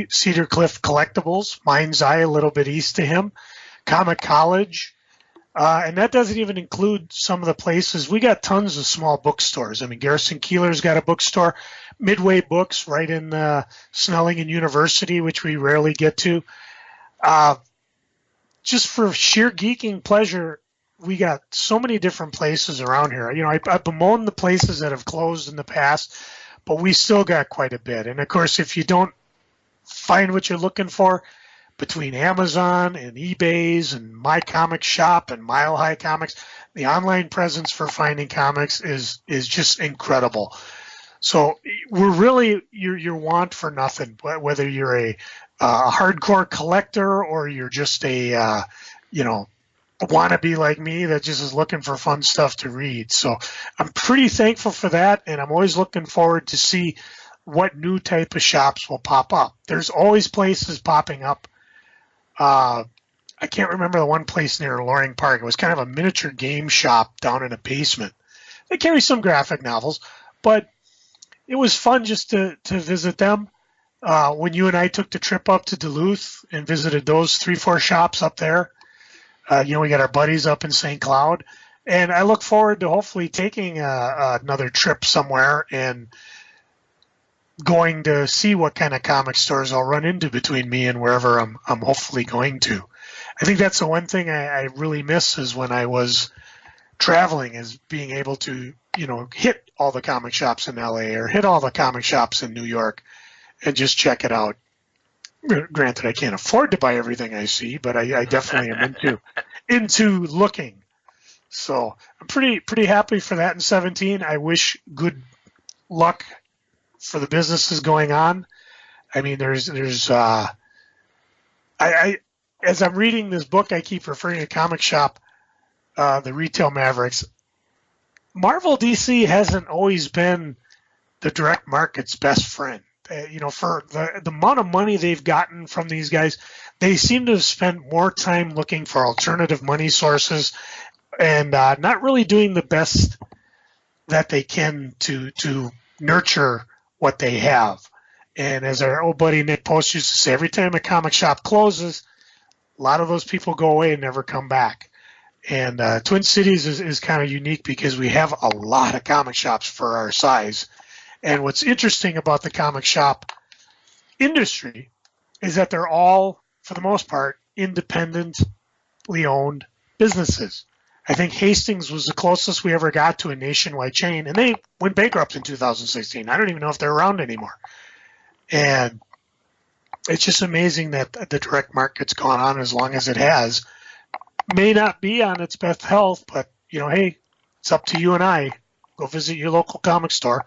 Cedar Cliff Collectibles, Mind's Eye, a little bit east of him, Comic College, and that doesn't even include some of the places. We got tons of small bookstores. I mean, Garrison Keeler's got a bookstore, Midway Books right in Snelling and University, which we rarely get to. Just for sheer geeking pleasure, we got so many different places around here. I bemoan the places that have closed in the past, but we still got quite a bit. And, of course, if you don't find what you're looking for, between Amazon and eBay's and My Comic Shop and Mile High Comics, the online presence for finding comics is just incredible. So we're really your want for nothing, whether you're a hardcore collector or you're just a wannabe like me that just is looking for fun stuff to read. So I'm pretty thankful for that, and I'm always looking forward to see what new type of shops will pop up. There's always places popping up. I can't remember the one place near Loring Park. It was kind of a miniature game shop down in a basement. They carry some graphic novels, but it was fun just to visit them. When you and I took the trip up to Duluth and visited those 3-4 shops up there, we got our buddies up in St. Cloud, and I look forward to hopefully taking another trip somewhere and going to see what kind of comic stores I'll run into between me and wherever I'm hopefully going to. I think that's the one thing I really miss is when I was traveling, is being able to, hit all the comic shops in LA or hit all the comic shops in New York and just check it out. Granted, I can't afford to buy everything I see, but I definitely am into looking. So I'm pretty happy for that in 2017. I wish good luck for the businesses going on. I mean, there's as I'm reading this book, I keep referring to Comic Shop, the Retail Mavericks. Marvel DC hasn't always been the direct market's best friend. For the amount of money they've gotten from these guys, they seem to have spent more time looking for alternative money sources and not really doing the best that they can to nurture what they have. And as our old buddy Nick Post used to say, every time a comic shop closes, a lot of those people go away and never come back. And Twin Cities is kind of unique because we have a lot of comic shops for our size. And what's interesting about the comic shop industry is that they're all, for the most part, independently owned businesses. I think Hastings was the closest we ever got to a nationwide chain, and they went bankrupt in 2016. I don't even know if they're around anymore. And It's just amazing that the direct market's gone on as long as it has. May not be on its best health, but, hey, it's up to you and I. Go visit your local comic store.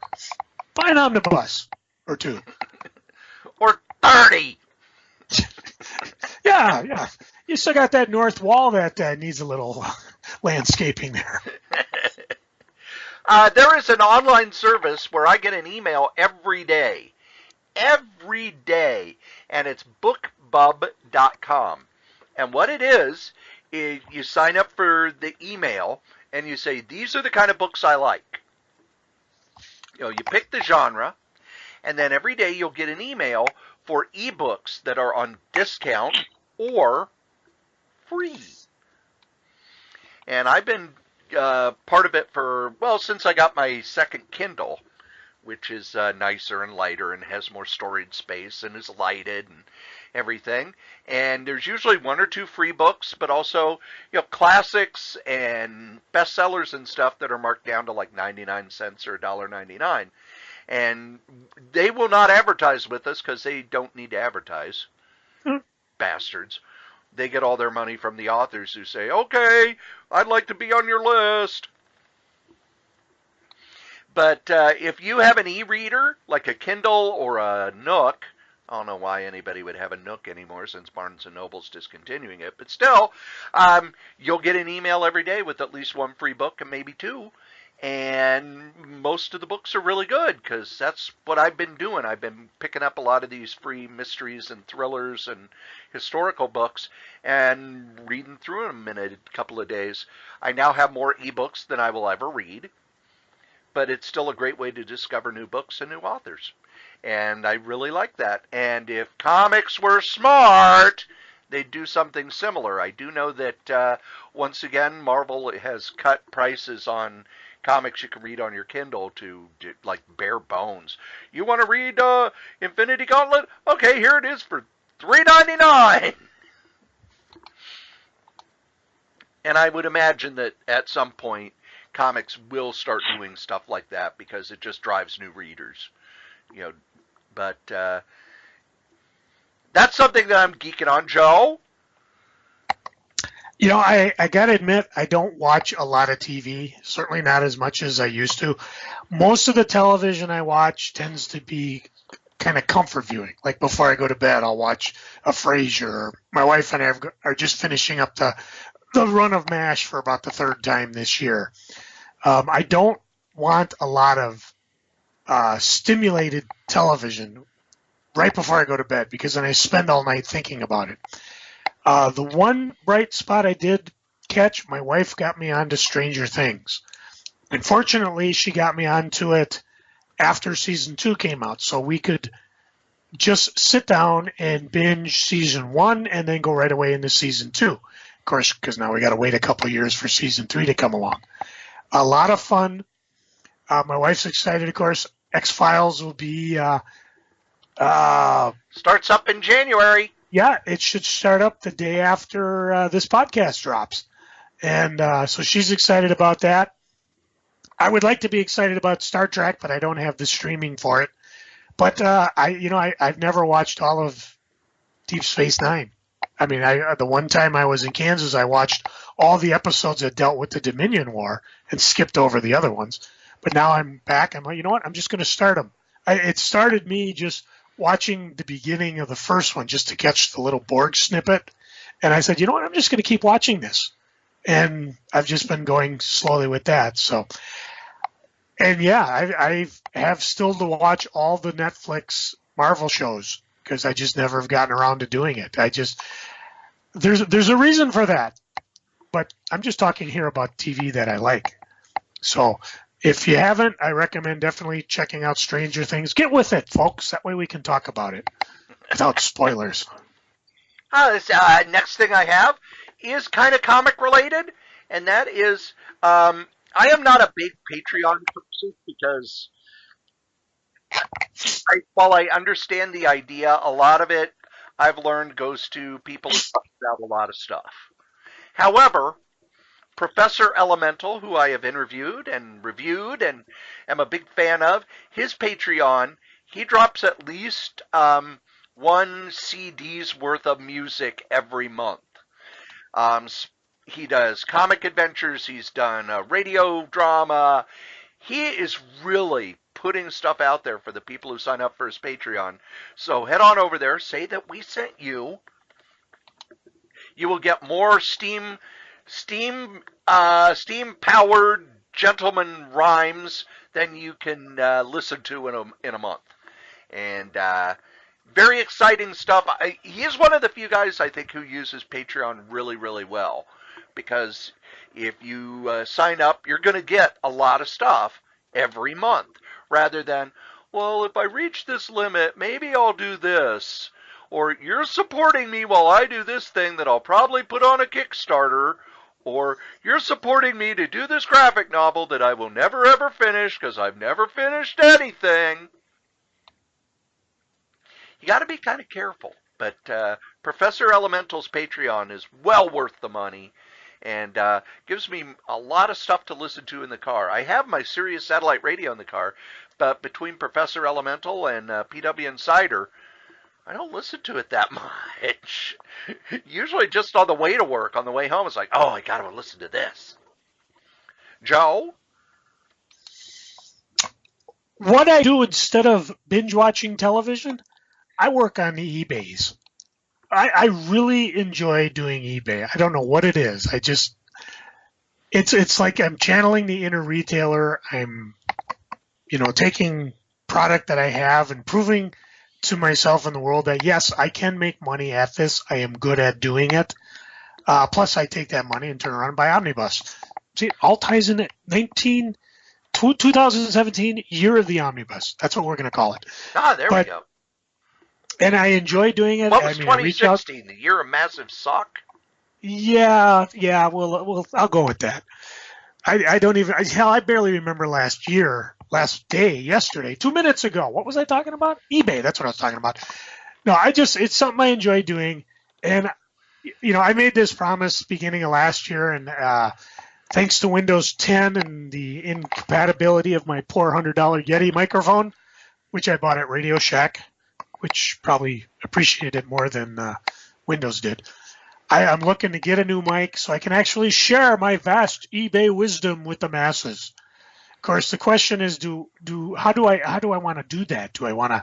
Buy an omnibus or two. Or 30. Yeah. You still got that north wall that needs a little landscaping there. There is an online service where I get an email every day, and it's bookbub.com. And what it is you sign up for the email, and you say, these are the kind of books I like. You pick the genre, and then every day you'll get an email for ebooks that are on discount or free. And I've been part of it since I got my second Kindle, which is nicer and lighter and has more storage space and is lighted and everything. And there's usually one or two free books, but also classics and bestsellers and stuff that are marked down to like 99 cents or $1.99. And they will not advertise with us because they don't need to advertise. Bastards. They get all their money from the authors who say, okay, I'd like to be on your list. But if you have an e-reader, like a Kindle or a Nook, I don't know why anybody would have a Nook anymore since Barnes & Noble's discontinuing it, but still, you'll get an email every day with at least one free book and maybe two. And most of the books are really good because that's what I've been doing. I've been picking up a lot of these free mysteries and thrillers and historical books and reading through them in a couple of days. I now have more ebooks than I will ever read, but it's still a great way to discover new books and new authors. And I really like that. And if comics were smart, they'd do something similar. I do know that, once again, Marvel has cut prices on comics you can read on your Kindle to like bare bones. You want to read Infinity Gauntlet? Okay, here it is for $3.99. And I would imagine that at some point comics will start doing stuff like that because it just drives new readers. But that's something that I'm geeking on, Joe. I got to admit, I don't watch a lot of TV, certainly not as much as I used to. Most of the television I watch tends to be kind of comfort viewing. Like before I go to bed, I'll watch a Frasier. My wife and I are just finishing up the run of MASH for about the third time this year. I don't want a lot of stimulated television right before I go to bed because then I spend all night thinking about it. The one bright spot I did catch, my wife got me onto Stranger Things. Unfortunately, she got me onto it after season 2 came out, so we could just sit down and binge season 1 and then go right away into season 2. Of course, because now we got to wait a couple years for season 3 to come along. A lot of fun. My wife's excited, of course. X-Files will be... starts up in January. Yeah, it should start up the day after this podcast drops. And so she's excited about that. I would like to be excited about Star Trek, but I don't have the streaming for it. But I've never watched all of Deep Space Nine. I mean, the one time I was in Kansas, I watched all the episodes that dealt with the Dominion War and skipped over the other ones. But now I'm back. I'm like, you know what? I'm just going to start them. It started me just watching the beginning of the first one just to catch the little Borg snippet. And I said, you know what? I'm just going to keep watching this. And I've just been going slowly with that. So, and yeah, I have still to watch all the Netflix Marvel shows because I just never have gotten around to doing it. There's a reason for that, but I'm just talking here about TV that I like. So if you haven't, I recommend definitely checking out Stranger Things. Get with it, folks. That way we can talk about it without spoilers. This next thing I have is kind of comic related, and that is I am not a big Patreon person because while I understand the idea, a lot of it I've learned goes to people who talk about a lot of stuff. However, Professor Elemental, who I have interviewed and reviewed and am a big fan of, his Patreon, he drops at least one CD's worth of music every month. Um, he does comic adventures. He's done radio drama. He is really putting stuff out there for the people who sign up for his Patreon. So head on over there, say that we sent you. You will get more steam powered gentleman rhymes than you can listen to in a month. And very exciting stuff. He is one of the few guys I think who uses Patreon really, really well, because if you sign up, you're going to get a lot of stuff every month, rather than, well, if I reach this limit, maybe I'll do this. Or you're supporting me while I do this thing that I'll probably put on a Kickstarter. Or you're supporting me to do this graphic novel that I will never ever finish because I've never finished anything. You got to be kind of careful. But Professor Elemental's Patreon is well worth the money, and gives me a lot of stuff to listen to in the car. I have my Sirius satellite radio in the car, but between Professor Elemental and PW Insider, I don't listen to it that much. Usually just on the way to work, on the way home, it's like, oh, I got to listen to this. Joe? What I do instead of binge watching television, I work on the eBays. I really enjoy doing eBay. I don't know what it is. It's like I'm channeling the inner retailer. I'm, taking product that I have and proving to myself and the world that, yes, I can make money at this. I am good at doing it. Plus, I take that money and turn around and buy Omnibus. See, it all ties in it. 2017, year of the Omnibus. That's what we're going to call it. There we go. And I enjoy doing it. What was 2016? The year of massive sock? Yeah. Well, I'll go with that. I don't even. I barely remember last day, yesterday, 2 minutes ago. What was I talking about? eBay. That's what I was talking about. No, it's something I enjoy doing, and I made this promise beginning of last year, and thanks to Windows 10 and the incompatibility of my poor $100 Yeti microphone, which I bought at Radio Shack, which probably appreciated it more than Windows did. I'm looking to get a new mic so I can actually share my vast eBay wisdom with the masses. Of course, the question is, how do I want to do that? Do I want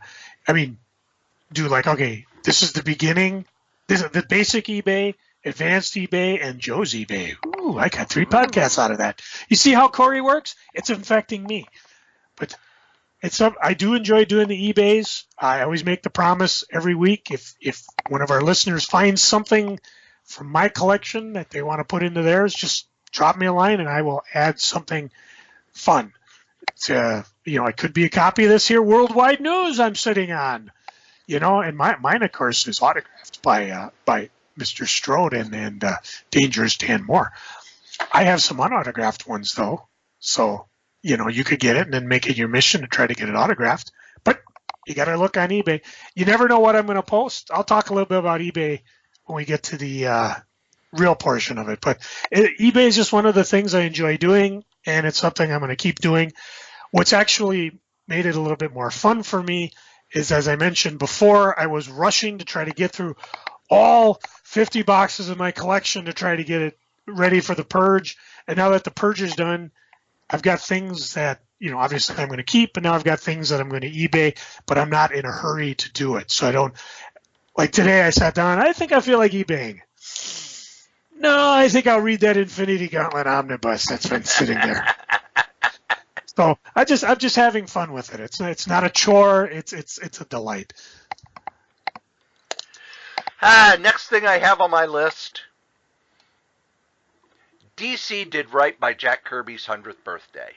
to, do like, okay, this is the beginning, this is the basic eBay, advanced eBay, and Joe's eBay. Ooh, I got 3 podcasts out of that. You see how Cory works? It's infecting me. But I do enjoy doing the eBays. I always make the promise every week, if one of our listeners finds something from my collection that they want to put into theirs, just drop me a line and I will add something fun. It could be a copy of this here Worldwide News I'm sitting on, and mine, of course, is autographed by Mr. Strode and Dangerous Dan Moore. I have some unautographed ones, though, so you could get it and then make it your mission to try to get it autographed. But you got to look on eBay. You never know what I'm going to post. I'll talk a little bit about eBay when we get to the real portion of it. But eBay is just one of the things I enjoy doing, and it's something I'm going to keep doing. What's actually made it a little bit more fun for me is, as I mentioned before, I was rushing to try to get through all 50 boxes of my collection to try to get it ready for the purge. And now that the purge is done, I've got things that, obviously I'm going to keep, and now I've got things that I'm going to eBay, but I'm not in a hurry to do it. So I don't, like today I sat down, I think I feel like eBaying. No, I think I'll read that Infinity Gauntlet Omnibus that's been sitting there. So I'm just having fun with it. It's not a chore. It's a delight. Next thing I have on my list, DC did right by Jack Kirby's 100th birthday.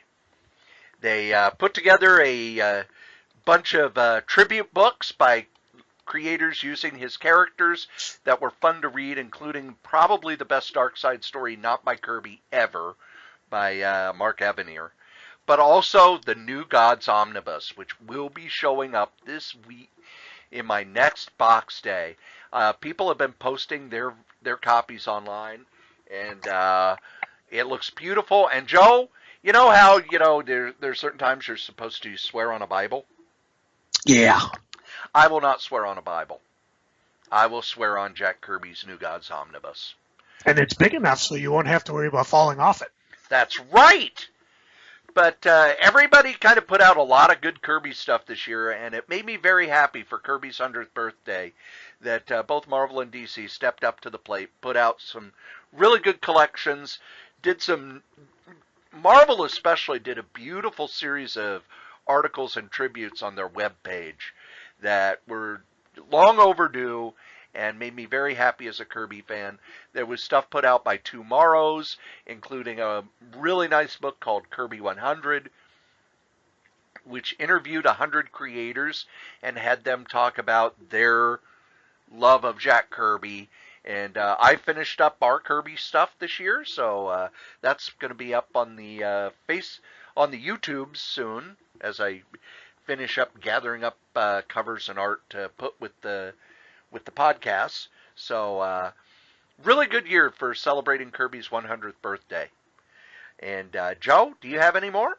They put together a bunch of tribute books by creators using his characters that were fun to read, including probably the best Darkseid story not by Kirby ever, by Mark Evanier, but also the New Gods Omnibus, which will be showing up this week in my next box day. People have been posting their copies online, and it looks beautiful. And Joe, you know how there's certain times you're supposed to swear on a Bible? Yeah. I will not swear on a Bible. I will swear on Jack Kirby's New Gods Omnibus. And it's big enough so you won't have to worry about falling off it. That's right! But everybody kind of put out a lot of good Kirby stuff this year, and it made me very happy for Kirby's 100th birthday that both Marvel and DC stepped up to the plate, put out some really good collections, did some... Marvel especially did a beautiful series of articles and tributes on their webpage that were long overdue and made me very happy as a Kirby fan. There was stuff put out by Tomorrows, including a really nice book called Kirby 100, which interviewed 100 creators and had them talk about their love of Jack Kirby. And I finished up our Kirby stuff this year, so that's going to be up on the on the YouTubes soon as I finish up gathering up covers and art to put with the podcasts. So really good year for celebrating Kirby's 100th birthday. And Joe, do you have any more?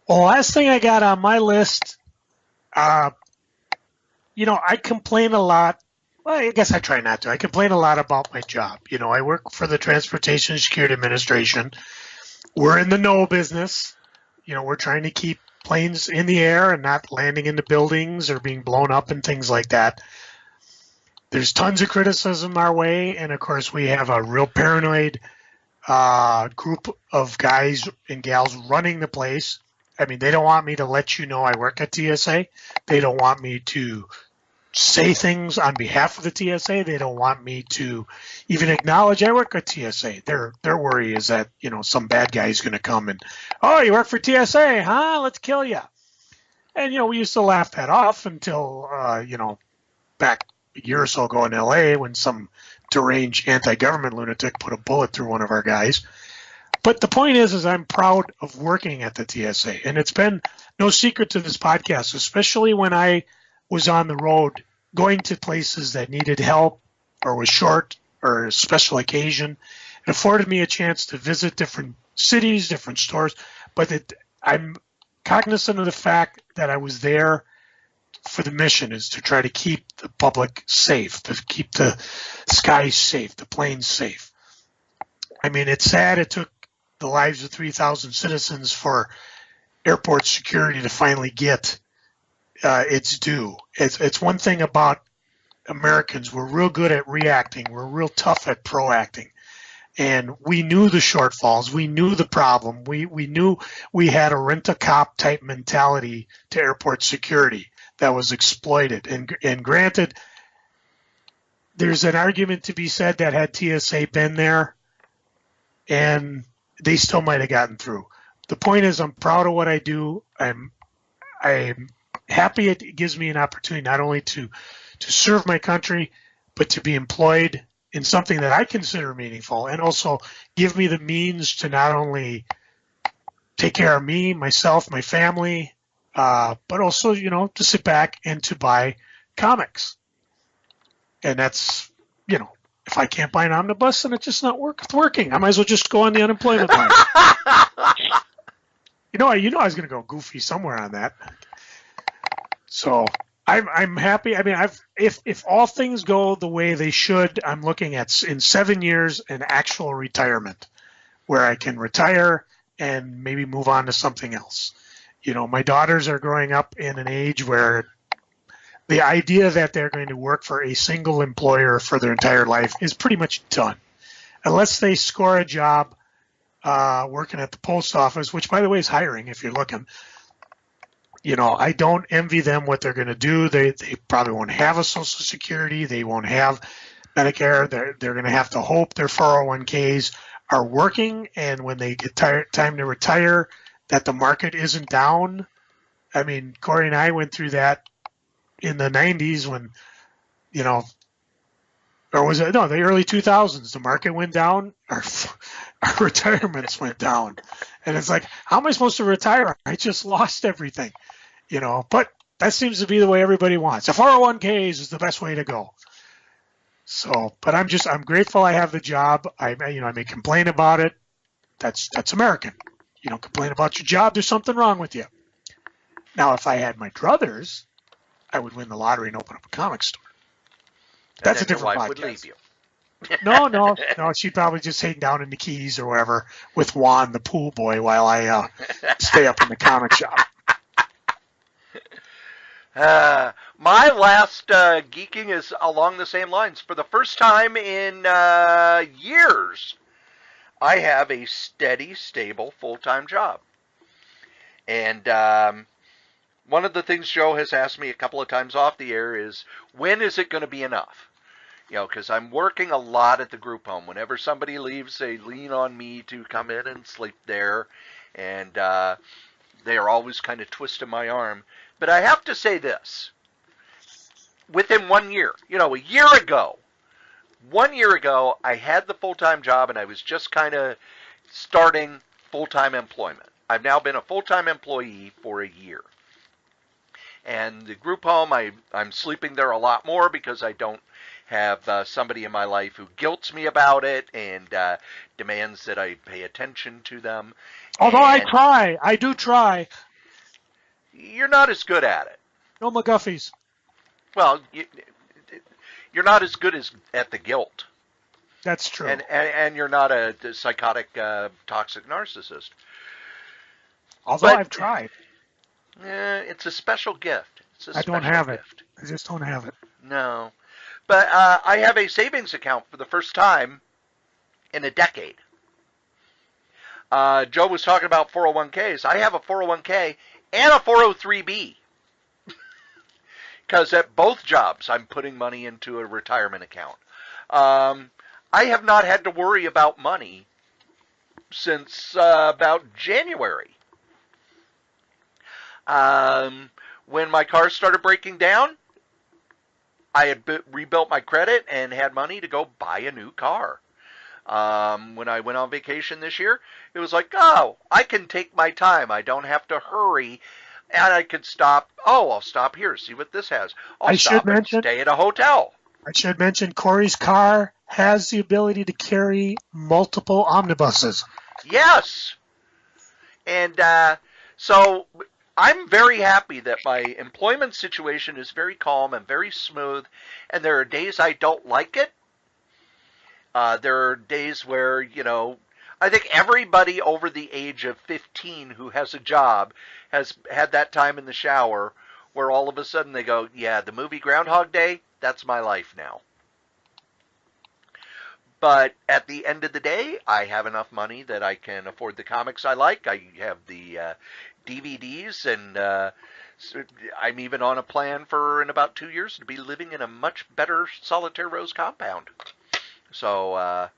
Well, last thing I got on my list, I complain a lot. Well, I guess I try not to. I complain a lot about my job. I work for the Transportation Security Administration. We're in the no business. We're trying to keep planes in the air and not landing into buildings or being blown up and things like that. There's tons of criticism our way, and of course we have a real paranoid group of guys and gals running the place. I mean, they don't want me to let you know I work at TSA. They don't want me to say things on behalf of the TSA. They don't want me to even acknowledge I work at TSA. Their worry is that, some bad guy is going to come and, oh, you work for TSA, huh? Let's kill you. And, we used to laugh that off until, back a year or so ago in L.A. when some deranged anti-government lunatic put a bullet through one of our guys. But the point is I'm proud of working at the TSA. And it's been no secret to this podcast, especially when I was on the road going to places that needed help or was short or a special occasion. It afforded me a chance to visit different cities, different stores, but I'm cognizant of the fact that I was there for the mission is to try to keep the public safe, to keep the skies safe, the planes safe. I mean, it's sad it took the lives of 3,000 citizens for airport security to finally get its due. It's one thing about Americans. We're real good at reacting. We're real tough at proacting. And we knew the shortfalls. We knew the problem. We knew we had a rent-a-cop type mentality to airport security that was exploited. And granted, there's an argument to be said that had TSA been there, and they still might have gotten through. The point is I'm proud of what I do. I'm happy it gives me an opportunity not only to serve my country, but to be employed in something that I consider meaningful and also give me the means to not only take care of me, myself, my family, but also, to sit back and to buy comics. And that's, if I can't buy an omnibus, then it's just not working. I might as well just go on the unemployment line. I was going to go goofy somewhere on that. So I'm happy. I mean, if all things go the way they should, I'm looking at in 7 years an actual retirement where I can retire and maybe move on to something else. My daughters are growing up in an age where the idea that they're going to work for a single employer for their entire life is pretty much done. Unless they score a job working at the post office, which, by the way, is hiring if you're looking. I don't envy them what they're going to do. They probably won't have a Social Security. They won't have Medicare. They're going to have to hope their 401ks are working, and when they get time to retire, that the market isn't down. I mean, Cory and I went through that in the 90s when, or was it, no, the early 2000s, the market went down, our retirements went down. And it's like, how am I supposed to retire? I just lost everything, but that seems to be the way everybody wants. The 401ks is the best way to go. So, but I'm grateful I have the job. I may complain about it. That's American. Complain about your job, there's something wrong with you. Now, if I had my druthers, I would win the lottery and open up a comic store. And That's then a different your wife podcast. would leave you. No. She'd probably just hang down in the Keys or wherever with Juan, the pool boy, while I stay up in the comic shop. My last geeking is along the same lines. For the first time in years, I have a steady, stable, full-time job. And one of the things Joe has asked me a couple of times off the air is, when is it going to be enough? You know, because I'm working a lot at the group home. Whenever somebody leaves, they lean on me to come in and sleep there. And they are always kind of twisting my arm. But I have to say this. Within 1 year, a year ago, 1 year ago, I had the full-time job and I was just kind of starting full-time employment. I've now been a full-time employee for a year. And the group home, I'm sleeping there a lot more because I don't have somebody in my life who guilts me about it and demands that I pay attention to them. Although I do try. You're not as good at it. No McGuffies. Well, you're not as good at the guilt. That's true. And you're not a psychotic, toxic narcissist. Although I've tried. It's a special gift. I don't have it. I just don't have it. No. But I have a savings account for the first time in a decade. Joe was talking about 401ks. I have a 401k and a 403b. Because at both jobs, I'm putting money into a retirement account. I have not had to worry about money since about January. When my car started breaking down, I had rebuilt my credit and had money to go buy a new car. When I went on vacation this year, it was like, oh, I can take my time. I don't have to hurry. And I could stop. Oh, I'll stop here, see what this has. I'll stop and stay at a hotel. I should mention Cory's car has the ability to carry multiple omnibuses. Yes. And so I'm very happy that my employment situation is very calm and very smooth. And there are days I don't like it. There are days where, I think everybody over the age of 15 who has a job has had that time in the shower where all of a sudden they go, yeah, the movie Groundhog Day, that's my life now. But at the end of the day, I have enough money that I can afford the comics I like. I have the DVDs, and I'm even on a plan for, in about 2 years, to be living in a much better Solitaire Rose compound. So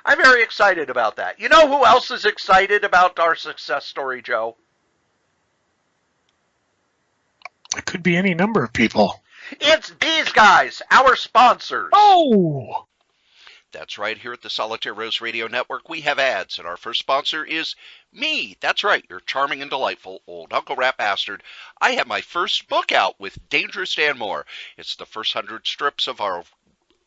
I'm very excited about that. You know who else is excited about our success story, Joe? It could be any number of people. It's these guys, our sponsors. Oh! That's right. Here at the Solitaire Rose Radio Network, we have ads, and our first sponsor is me. That's right. You're charming and delightful, old Uncle Rat Bastard. I have my first book out with Dangerous Dan Moore. It's the first 100 strips of our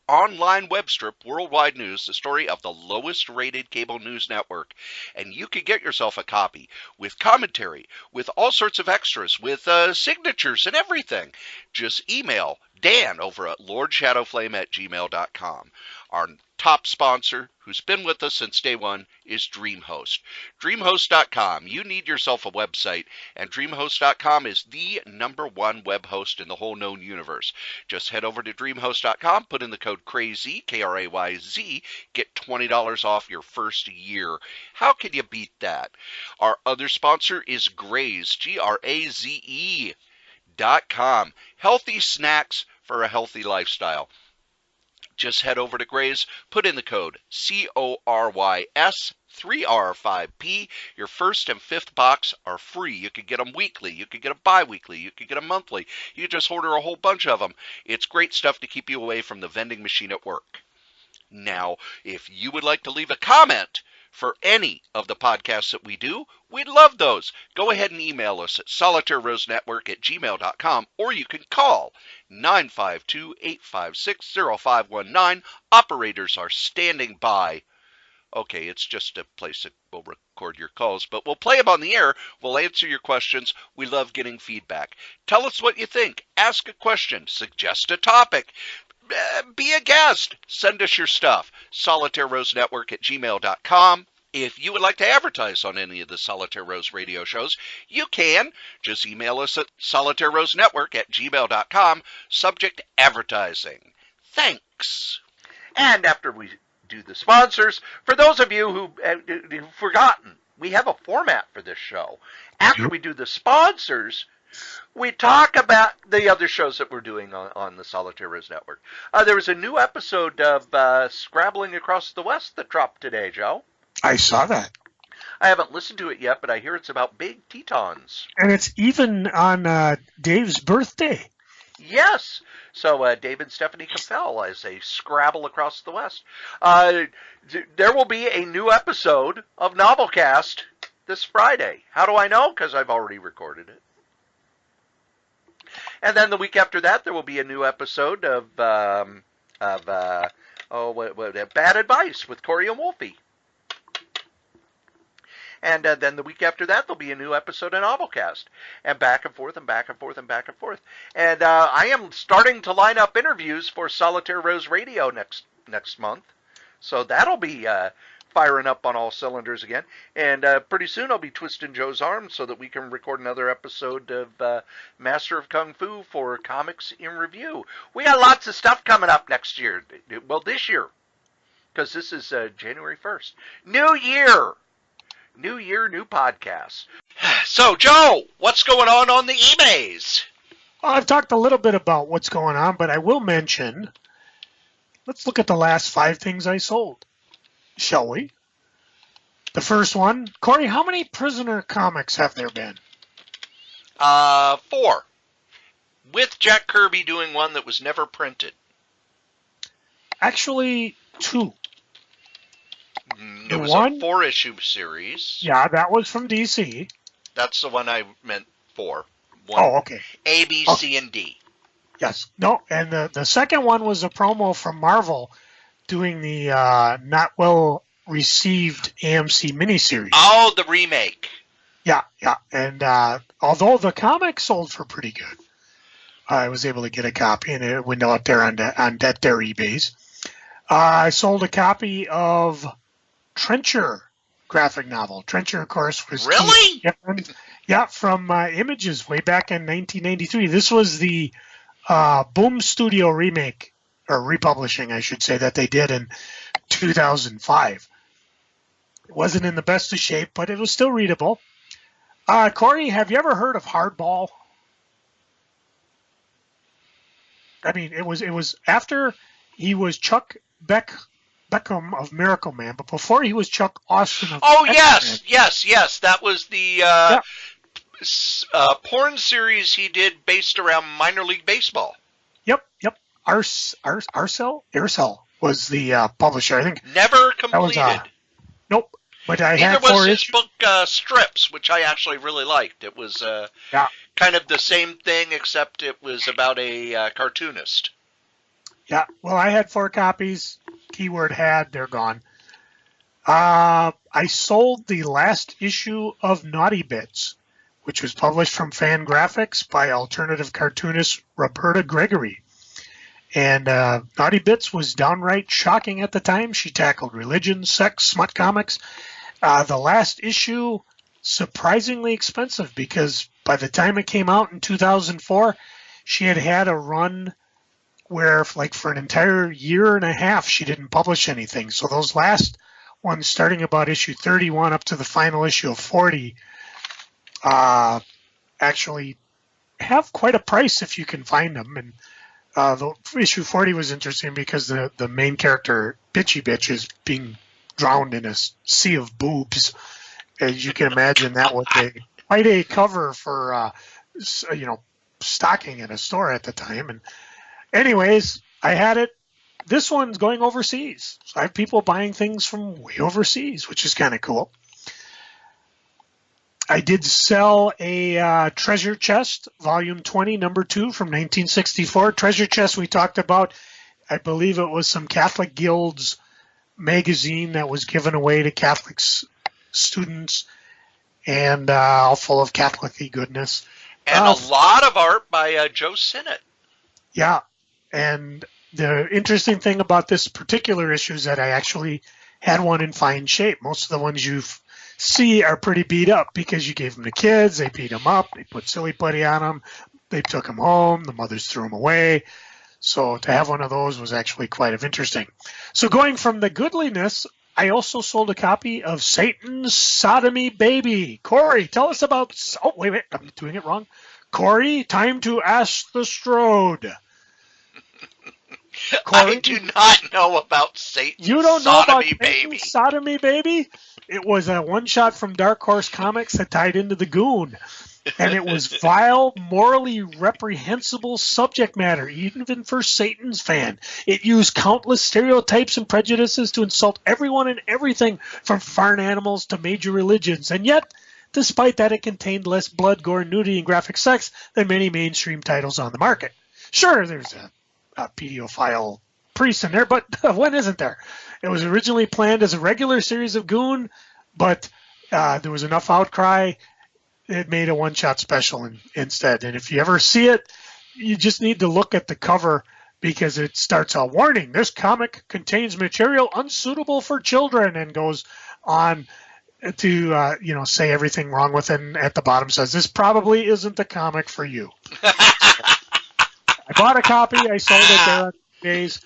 online web strip, Worldwide News, the story of the lowest rated cable news network. And you can get yourself a copy with commentary, with all sorts of extras, with signatures and everything. Just email Dan over at lordshadowflame@gmail.com. Our top sponsor, who's been with us since day one, is DreamHost. DreamHost.com. You need yourself a website, and DreamHost.com is the #1 web host in the whole known universe. Just head over to DreamHost.com, put in the code KRAYZ, KRAYZ, get $20 off your first year. How can you beat that? Our other sponsor is Graze, GRAZE.com. Healthy snacks for a healthy lifestyle. Just head over to Graze, put in the code CORYS3R5P. Your first and fifth box are free. You could get them weekly. You could get them bi-weekly. You could get them monthly. You could just order a whole bunch of them. It's great stuff to keep you away from the vending machine at work. Now, if you would like to leave a comment for any of the podcasts that we do, we'd love those. Go ahead and email us at solitairerosenetwork@gmail.com, or you can call 952-856-0519. Operators are standing by. Okay, it's just a place that will record your calls, but we'll play them on the air. We'll answer your questions. We love getting feedback. Tell us what you think. Ask a question. Suggest a topic. Be a guest. Send us your stuff. SolitaireRoseNetwork@gmail.com. If you would like to advertise on any of the Solitaire Rose radio shows, you can. Just email us at SolitaireRoseNetwork@gmail.com. Subject advertising. Thanks. And after we do the sponsors, for those of you who've forgotten, we have a format for this show. After we do the sponsors, we talk about the other shows that we're doing on the Solitaire Rose Network. There was a new episode of Scrabbling Across the West that dropped today, Joe. I saw that. I haven't listened to it yet, but I hear it's about big Tetons. And it's even on Dave's birthday. Yes. So Dave and Stephanie Capel as they scrabble across the West. There will be a new episode of Novelcast this Friday. How do I know? Because I've already recorded it. And then the week after that, there will be a new episode of Bad Advice with Cory and Wolfie. And then the week after that, there'll be a new episode of Novelcast. And back and forth and back and forth and back and forth. And I am starting to line up interviews for Solitaire Rose Radio next month. So that'll be firing up on all cylinders again. And pretty soon I'll be twisting Joe's arm so that we can record another episode of Master of Kung Fu for Comics in Review. We got lots of stuff coming up next year. Well, this year. Because this is January 1st. New year! New year, new podcast. So, Joe, what's going on the eBays? Well, I've talked a little bit about what's going on, but I will mention, let's look at the last 5 things I sold, shall we? The first one, Cory, how many Prisoner comics have there been? 4. With Jack Kirby doing one that was never printed. Actually, 2. It was a 4-issue series. Yeah, that was from DC. That's the one I meant for. Okay. A, B, C, and D. Yes. No, and the second one was a promo from Marvel doing the not well-received AMC miniseries. Oh, the remake. Yeah. And although the comic sold for pretty good, I was able to get a copy, and it went out there on that their eBays. I sold a copy of Trencher graphic novel. Trencher, of course, was... Really? Yeah, from Images way back in 1993. This was the Boom Studio remake, or republishing, I should say, that they did in 2005. It wasn't in the best of shape, but it was still readable. Cory, have you ever heard of Hardball? I mean, it was after he was Chuck Beckham of Miracle Man, but before he was Chuck Austin of X-Men. Yes. That was the porn series he did based around minor league baseball. Yep. Arcel was the publisher, I think. Never completed. Nope. But I Neither had was 4 his issues. book Strips, which I actually really liked. It was kind of the same thing, except it was about a cartoonist. Yeah, well, I had 4 copies. Keyword had, they're gone. I sold the last issue of Naughty Bits, which was published from Fangraphics by alternative cartoonist Roberta Gregory. And Naughty Bits was downright shocking at the time. She tackled religion, sex, smut comics. The last issue, surprisingly expensive, because by the time it came out in 2004, she had a run where, like, for an entire year and a half, she didn't publish anything. So those last ones, starting about issue 31 up to the final issue of 40, actually have quite a price if you can find them. And the issue 40 was interesting because the main character, Bitchy Bitch, is being drowned in a sea of boobs. As you can imagine, that was quite a cover for, stocking in a store at the time. And anyways, I had it. This one's going overseas. So I have people buying things from way overseas, which is kind of cool. I did sell a Treasure Chest, Volume 20, Number 2 from 1964. Treasure Chest we talked about. I believe it was some Catholic guilds magazine that was given away to Catholic students, and all full of Catholic-y goodness. And a lot of art by Joe Sinnott. Yeah, and the interesting thing about this particular issue is that I actually had one in fine shape. Most of the ones you see are pretty beat up because you gave them to kids, they beat them up, they put silly putty on them, they took them home, the mothers threw them away. So to have one of those was actually quite interesting. So going from the goodliness, I also sold a copy of Satan's Sodomy Baby. Cory, tell us about... Oh, wait, I'm doing it wrong. Cory, time to ask the Strode. Cory, I do not know about Satan's You don't know Sodomy about Baby. Satan's Sodomy Baby? It was a one-shot from Dark Horse Comics that tied into the Goon. And it was vile, morally reprehensible subject matter, even for Satan's fan. It used countless stereotypes and prejudices to insult everyone and everything, from farm animals to major religions. And yet, despite that, it contained less blood, gore, nudity, and graphic sex than many mainstream titles on the market. Sure, there's a pedophile priest in there, but when isn't there? It was originally planned as a regular series of Goon, but there was enough outcry. It made a one-shot special instead. And if you ever see it, you just need to look at the cover because it starts a warning. This comic contains material unsuitable for children, and goes on to say everything wrong with it. And at the bottom says, this probably isn't the comic for you. I bought a copy. I sold it there on eBays.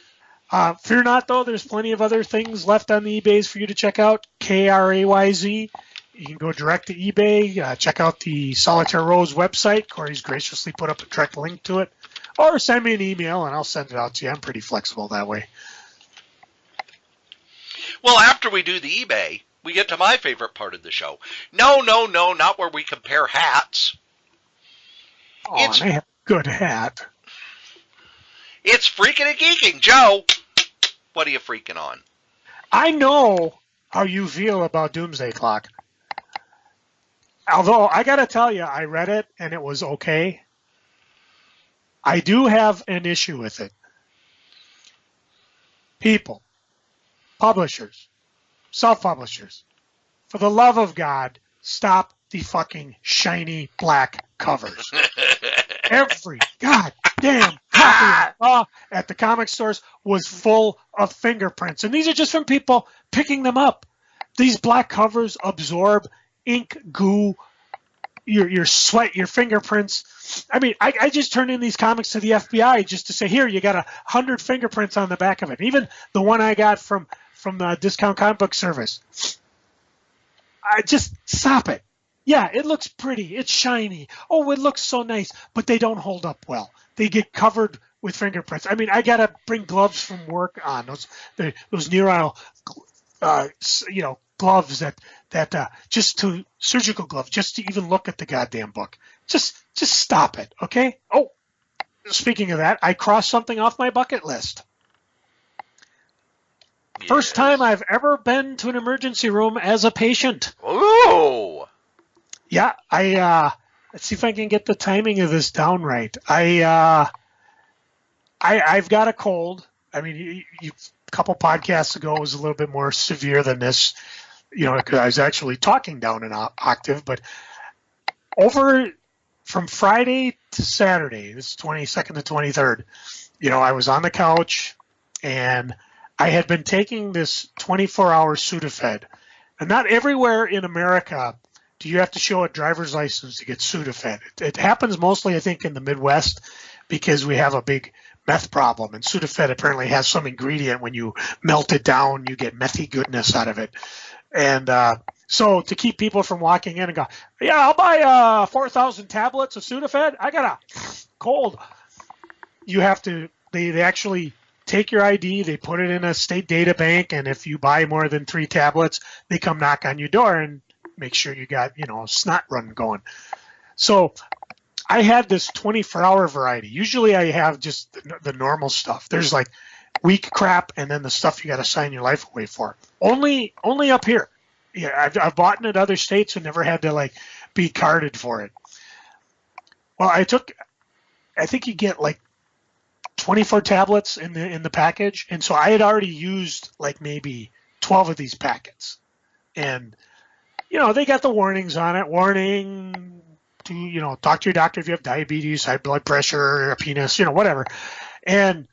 Fear not, though. There's plenty of other things left on the eBays for you to check out. Krayz. You can go direct to eBay, check out the Solitaire Rose website. Cory's graciously put up a direct link to it. Or send me an email, and I'll send it out to you. I'm pretty flexible that way. Well, after we do the eBay, we get to my favorite part of the show. No, not where we compare hats. Oh, and they have a good hat. It's freaking and geeking. Joe, what are you freaking on? I know how you feel about Doomsday Clock. Although, I got to tell you, I read it, and it was okay. I do have an issue with it. People, publishers, self-publishers, for the love of God, stop the fucking shiny black covers. Every goddamn copy I saw at the comic stores was full of fingerprints. And these are just from people picking them up. These black covers absorb ink, goo, your sweat, your fingerprints. I mean, I just turned in these comics to the FBI just to say, here, you got 100 fingerprints on the back of it. Even the one I got from the Discount Comic Book Service. I just stop it. Yeah, it looks pretty. It's shiny. Oh, it looks so nice. But they don't hold up well. They get covered with fingerprints. I mean, I got to bring gloves from work on. Those near aisle, gloves that just to surgical gloves, just to even look at the goddamn book. Just stop it, okay? Oh, speaking of that, I crossed something off my bucket list. Yes. First time I've ever been to an emergency room as a patient. Ooh. Yeah, let's see if I can get the timing of this down right. I've got a cold. I mean, a couple podcasts ago was a little bit more severe than this, because I was actually talking down an octave. But from Friday to Saturday, this is 22nd to 23rd, I was on the couch, and I had been taking this 24-hour Sudafed. And not everywhere in America do you have to show a driver's license to get Sudafed. It happens mostly, I think, in the Midwest because we have a big meth problem. And Sudafed apparently has some ingredient. When you melt it down, you get methy goodness out of it. And so to keep people from walking in and go, yeah, I'll buy 4,000 tablets of Sudafed. I got a cold. You have to, they actually take your ID, they put it in a state data bank, and if you buy more than 3 tablets, they come knock on your door and make sure you got, a snot run going. So I had this 24-hour variety. Usually I have just the normal stuff. There's like weak crap and then the stuff you got to sign your life away for. Only up here. Yeah, I've bought it in other states and never had to be carded for it. Well, I think you get 24 tablets in the package, and so I had already used maybe 12 of these packets. And, you know, they got the warnings on it. Warning to, you know, talk to your doctor if you have diabetes, high blood pressure, a penis, you know, whatever. And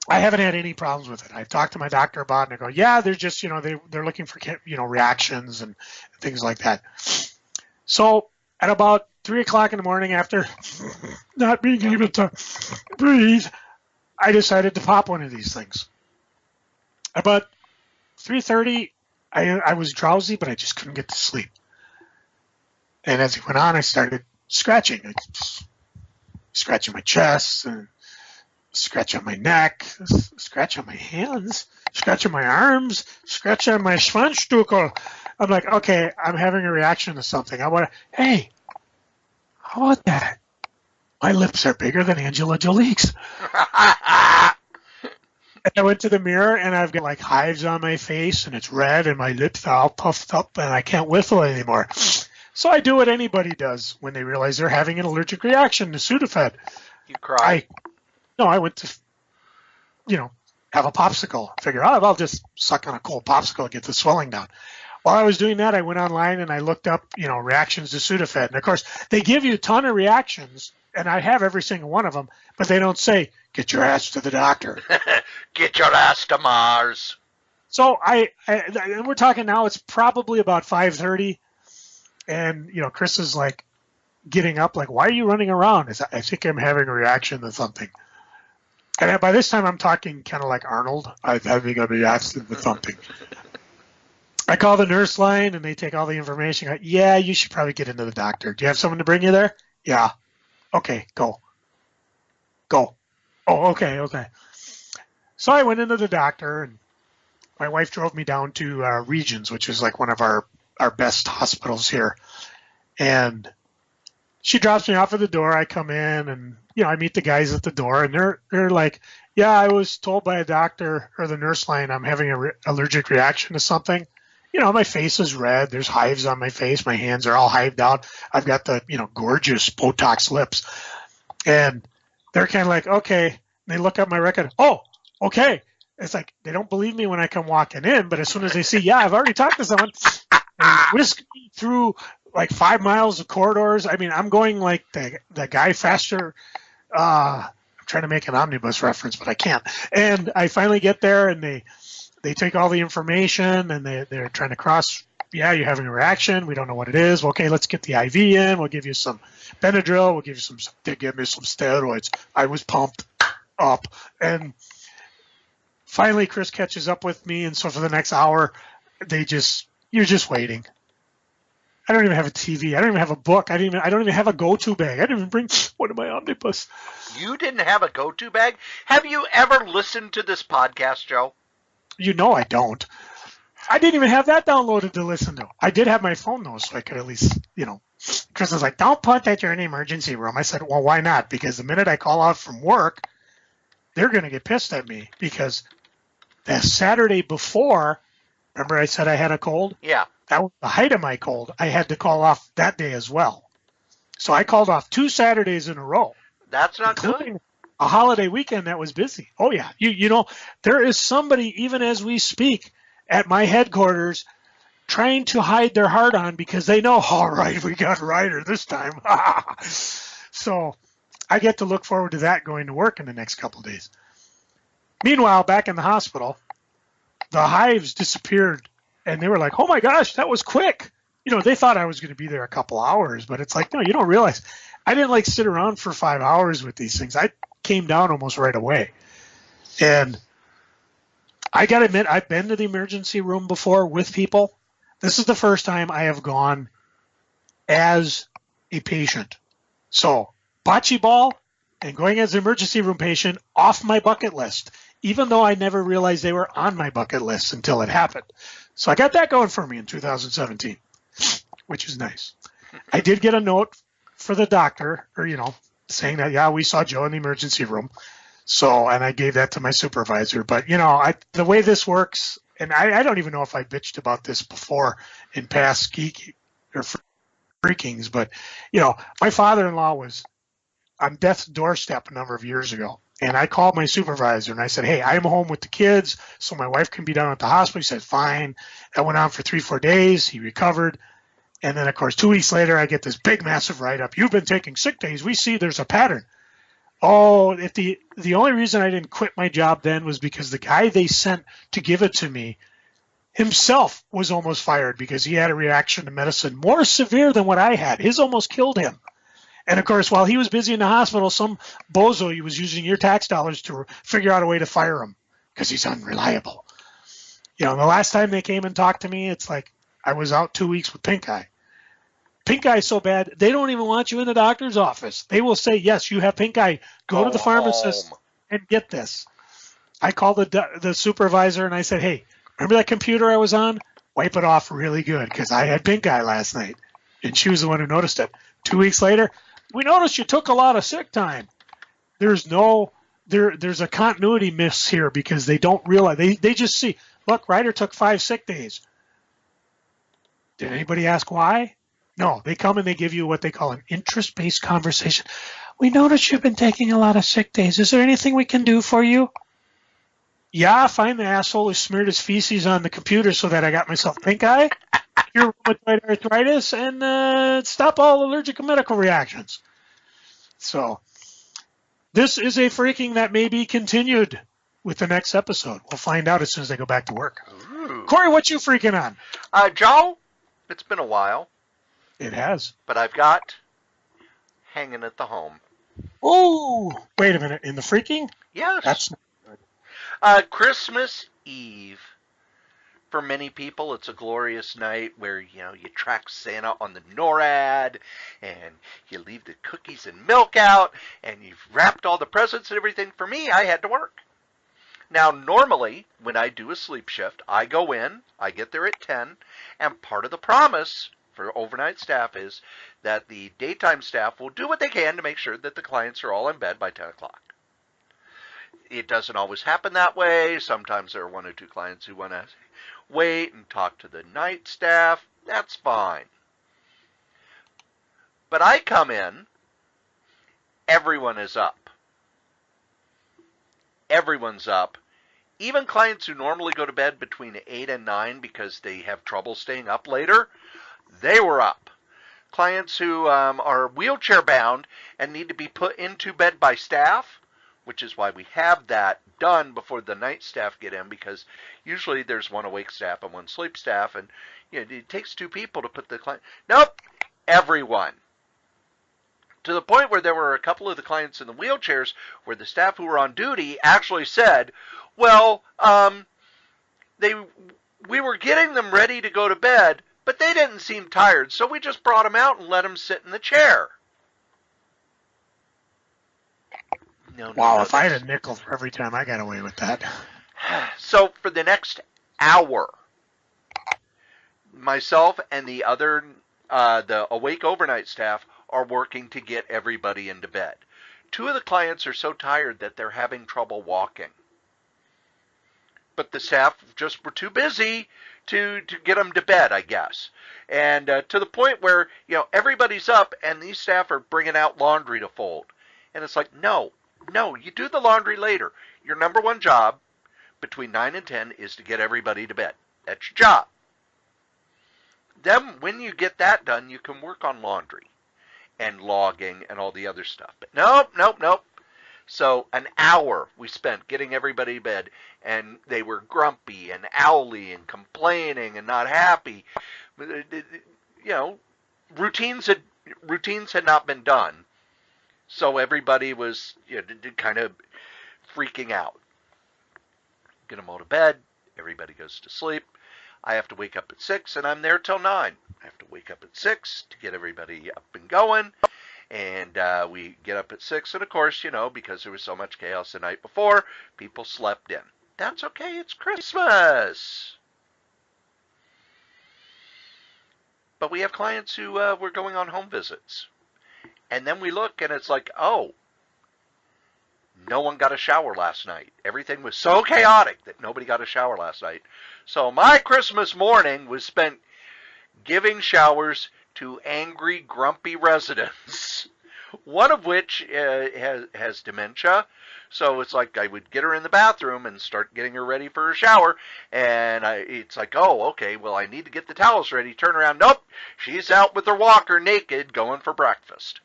I haven't had any problems with it. I've talked to my doctor about it, and I go, yeah, they're just, you know, they're looking for, you know, reactions and things like that. So at about 3 o'clock in the morning, after not being able to breathe, I decided to pop one of these things. About 3:30, I was drowsy, but I just couldn't get to sleep. And as it went on, I started scratching. Scratching my chest and scratch on my neck, scratch on my hands, scratch on my arms, scratch on my Schwanzstukel. I'm like, okay, I'm having a reaction to something. I want to, hey, how about that? My lips are bigger than Angela Jolie's. And I went to the mirror, and I've got like hives on my face, and it's red, and my lips are all puffed up, and I can't whistle anymore. So I do what anybody does when they realize they're having an allergic reaction to Sudafed. You cry. I went to, you know, have a popsicle. Figure out, I'll just suck on a cold popsicle and get the swelling down. While I was doing that, I went online and I looked up, you know, reactions to Sudafed. And of course, they give you a ton of reactions, and I have every single one of them, but they don't say, get your ass to the doctor. Get your ass to Mars. So and we're talking now, it's probably about 5:30. And, you know, Chris is like getting up, like, why are you running around? I think I'm having a reaction to something. And by this time, I'm talking kind of like Arnold. I'm having a reaction to something. I call the nurse line, and they take all the information. Yeah, you should probably get into the doctor. Do you have someone to bring you there? Yeah. Okay, go. Oh, okay. So I went into the doctor, and my wife drove me down to Regions, which is like one of our best hospitals here. And she drops me off at the door. I come in, and, you know, I meet the guys at the door, and they're like, yeah, I was told by a doctor or the nurse line I'm having an allergic reaction to something. You know, my face is red. There's hives on my face. My hands are all hived out. I've got the, you know, gorgeous Botox lips. And they're kind of like, okay. And they look up my record. Oh, okay. It's like they don't believe me when I come walking in, but as soon as they see, yeah, I've already talked to someone, and whisk me through like 5 miles of corridors. I mean, I'm going like the guy faster. I'm trying to make an omnibus reference, but I can't. And I finally get there, and they take all the information, and they're trying to cross. Yeah, you're having a reaction. We don't know what it is. Well, okay, let's get the IV in. We'll give you some Benadryl. We'll give you they give me some steroids. I was pumped up. And finally, Chris catches up with me. And so for the next hour, you're just waiting. I don't even have a TV. I don't even have a book. I don't even have a go-to bag. I didn't even bring one of my omnibus. You didn't have a go-to bag? Have you ever listened to this podcast, Joe? You know I don't. I didn't even have that downloaded to listen to. I did have my phone, though, so I could at least, you know. Chris was like, don't put that you're in the emergency room. I said, well, why not? Because the minute I call out from work, they're going to get pissed at me. Because the Saturday before, remember I said I had a cold? Yeah. That was the height of my cold. I had to call off that day as well. So I called off 2 Saturdays in a row. That's not including good. A holiday weekend that was busy. Oh, yeah. You know, there is somebody, even as we speak, at my headquarters trying to hide their heart on because they know, all right, we got Ryder this time. So I get to look forward to that going to work in the next couple of days. Meanwhile, back in the hospital, the hives disappeared, and they were like, oh, my gosh, that was quick. You know, they thought I was going to be there a couple hours, but it's like, no, you don't realize. I didn't like sit around for 5 hours with these things. I came down almost right away. And I got to admit, I've been to the emergency room before with people. This is the first time I have gone as a patient. So, bocce ball and going as an emergency room patient off my bucket list, even though I never realized they were on my bucket list until it happened. So I got that going for me in 2017, which is nice. I did get a note for the doctor, or, you know, saying that, yeah, we saw Joe in the emergency room. So, and I gave that to my supervisor. But, you know, the way this works, and I don't even know if I bitched about this before in past geek or freakings, but, you know, my father-in-law was on death's doorstep a number of years ago. And I called my supervisor and I said, hey, I'm home with the kids, so my wife can be down at the hospital. He said, fine. That went on for 3-4 days. He recovered. And then, of course, 2 weeks later, I get this big, massive write-up. You've been taking sick days. We see there's a pattern. Oh, if the only reason I didn't quit my job then was because the guy they sent to give it to me himself was almost fired because he had a reaction to medicine more severe than what I had. His almost killed him. And, of course, while he was busy in the hospital, some bozo was using your tax dollars to figure out a way to fire him because he's unreliable. The last time they came and talked to me, it's like I was out 2 weeks with pink eye. Pink eye so bad, they don't even want you in the doctor's office. They will say, yes, you have pink eye. Go to the pharmacist home and get this. I called the supervisor and I said, hey, remember that computer I was on? Wipe it off really good because I had pink eye last night. And she was the one who noticed it. 2 weeks later, we noticed you took a lot of sick time. There's a continuity miss here because they don't realize. They just see, look, Ryder took 5 sick days. Did anybody ask why? No, they come and they give you what they call an interest-based conversation. We noticed you've been taking a lot of sick days. Is there anything we can do for you? Yeah, find the asshole who smeared his feces on the computer so that I got myself pink eye, cure rheumatoid arthritis, and stop all allergic medical reactions. So this is a freaking that may be continued with the next episode. We'll find out as soon as I go back to work. Ooh. Corey, what you freaking on? Joe, it's been a while. It has. But I've got hanging at the home. Oh, wait a minute. In the freaking? Yes. That's not good. Christmas Eve. For many people, it's a glorious night where, you track Santa on the NORAD, and you leave the cookies and milk out, and you've wrapped all the presents and everything. For me, I had to work. Now, normally, when I do a sleep shift, I go in, I get there at 10, and part of the promise for overnight staff is that the daytime staff will do what they can to make sure that the clients are all in bed by 10 o'clock. It doesn't always happen that way. Sometimes there are 1 or 2 clients who want to wait and talk to the night staff. That's fine. But I come in, everyone is up. Everyone's up. Even clients who normally go to bed between 8 and 9 because they have trouble staying up later, they were up. Clients who are wheelchair bound and need to be put into bed by staff, which is why we have that done before the night staff get in, because usually there's 1 awake staff and 1 sleep staff, and it takes 2 people to put the client. Nope, everyone. To the point where there were a couple of the clients in the wheelchairs where the staff who were on duty actually said, well, we were getting them ready to go to bed, but they didn't seem tired, so we just brought them out and let them sit in the chair. Wow, if I had a nickel for every time I got away with that. So for the next hour, myself and the other, the awake overnight staff are working to get everybody into bed. 2 of the clients are so tired that they're having trouble walking. But the staff just were too busy to get them to bed, I guess. And to the point where, everybody's up and these staff are bringing out laundry to fold. And it's like, no, you do the laundry later. Your number 1 job between 9 and 10 is to get everybody to bed. That's your job. Then when you get that done, you can work on laundry and logging and all the other stuff. But nope. So an hour we spent getting everybody to bed, and they were grumpy and owly and complaining and not happy. Routines had not been done. So everybody was kind of freaking out. Get them all to bed. Everybody goes to sleep. I have to wake up at 6, and I'm there till 9. I have to wake up at 6 to get everybody up and going. And we get up at 6, and of course, because there was so much chaos the night before, people slept in. That's okay, it's Christmas. But we have clients who were going on home visits. And then we look, and it's like, oh, no one got a shower last night. Everything was so chaotic that nobody got a shower last night. So my Christmas morning was spent giving showers to angry, grumpy residents One of which has dementia. So it's like I would get her in the bathroom and start getting her ready for her shower, and it's like, oh, okay, well, I need to get the towels ready. Turn around, nope, she's out with her walker naked going for breakfast.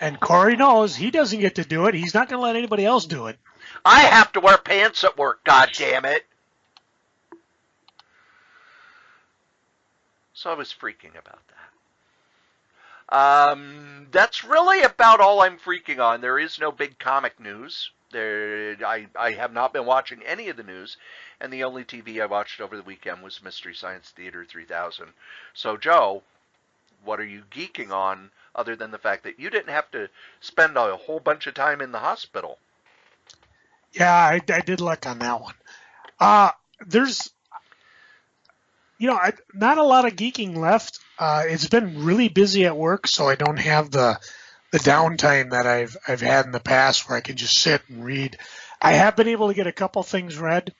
And Cory knows he doesn't get to do it. He's not going to let anybody else do it. I have to wear pants at work, God damn it. So I was freaking about that. That's really about all I'm freaking on. There is no big comic news. I have not been watching any of the news, and the only TV I watched over the weekend was Mystery Science Theater 3000. So, Joe, what are you geeking on other than the fact that you didn't have to spend a whole bunch of time in the hospital? Yeah, I did look on that one. There's, not a lot of geeking left. It's been really busy at work, so I don't have the downtime that I've had in the past where I can just sit and read. I have been able to get a couple things read.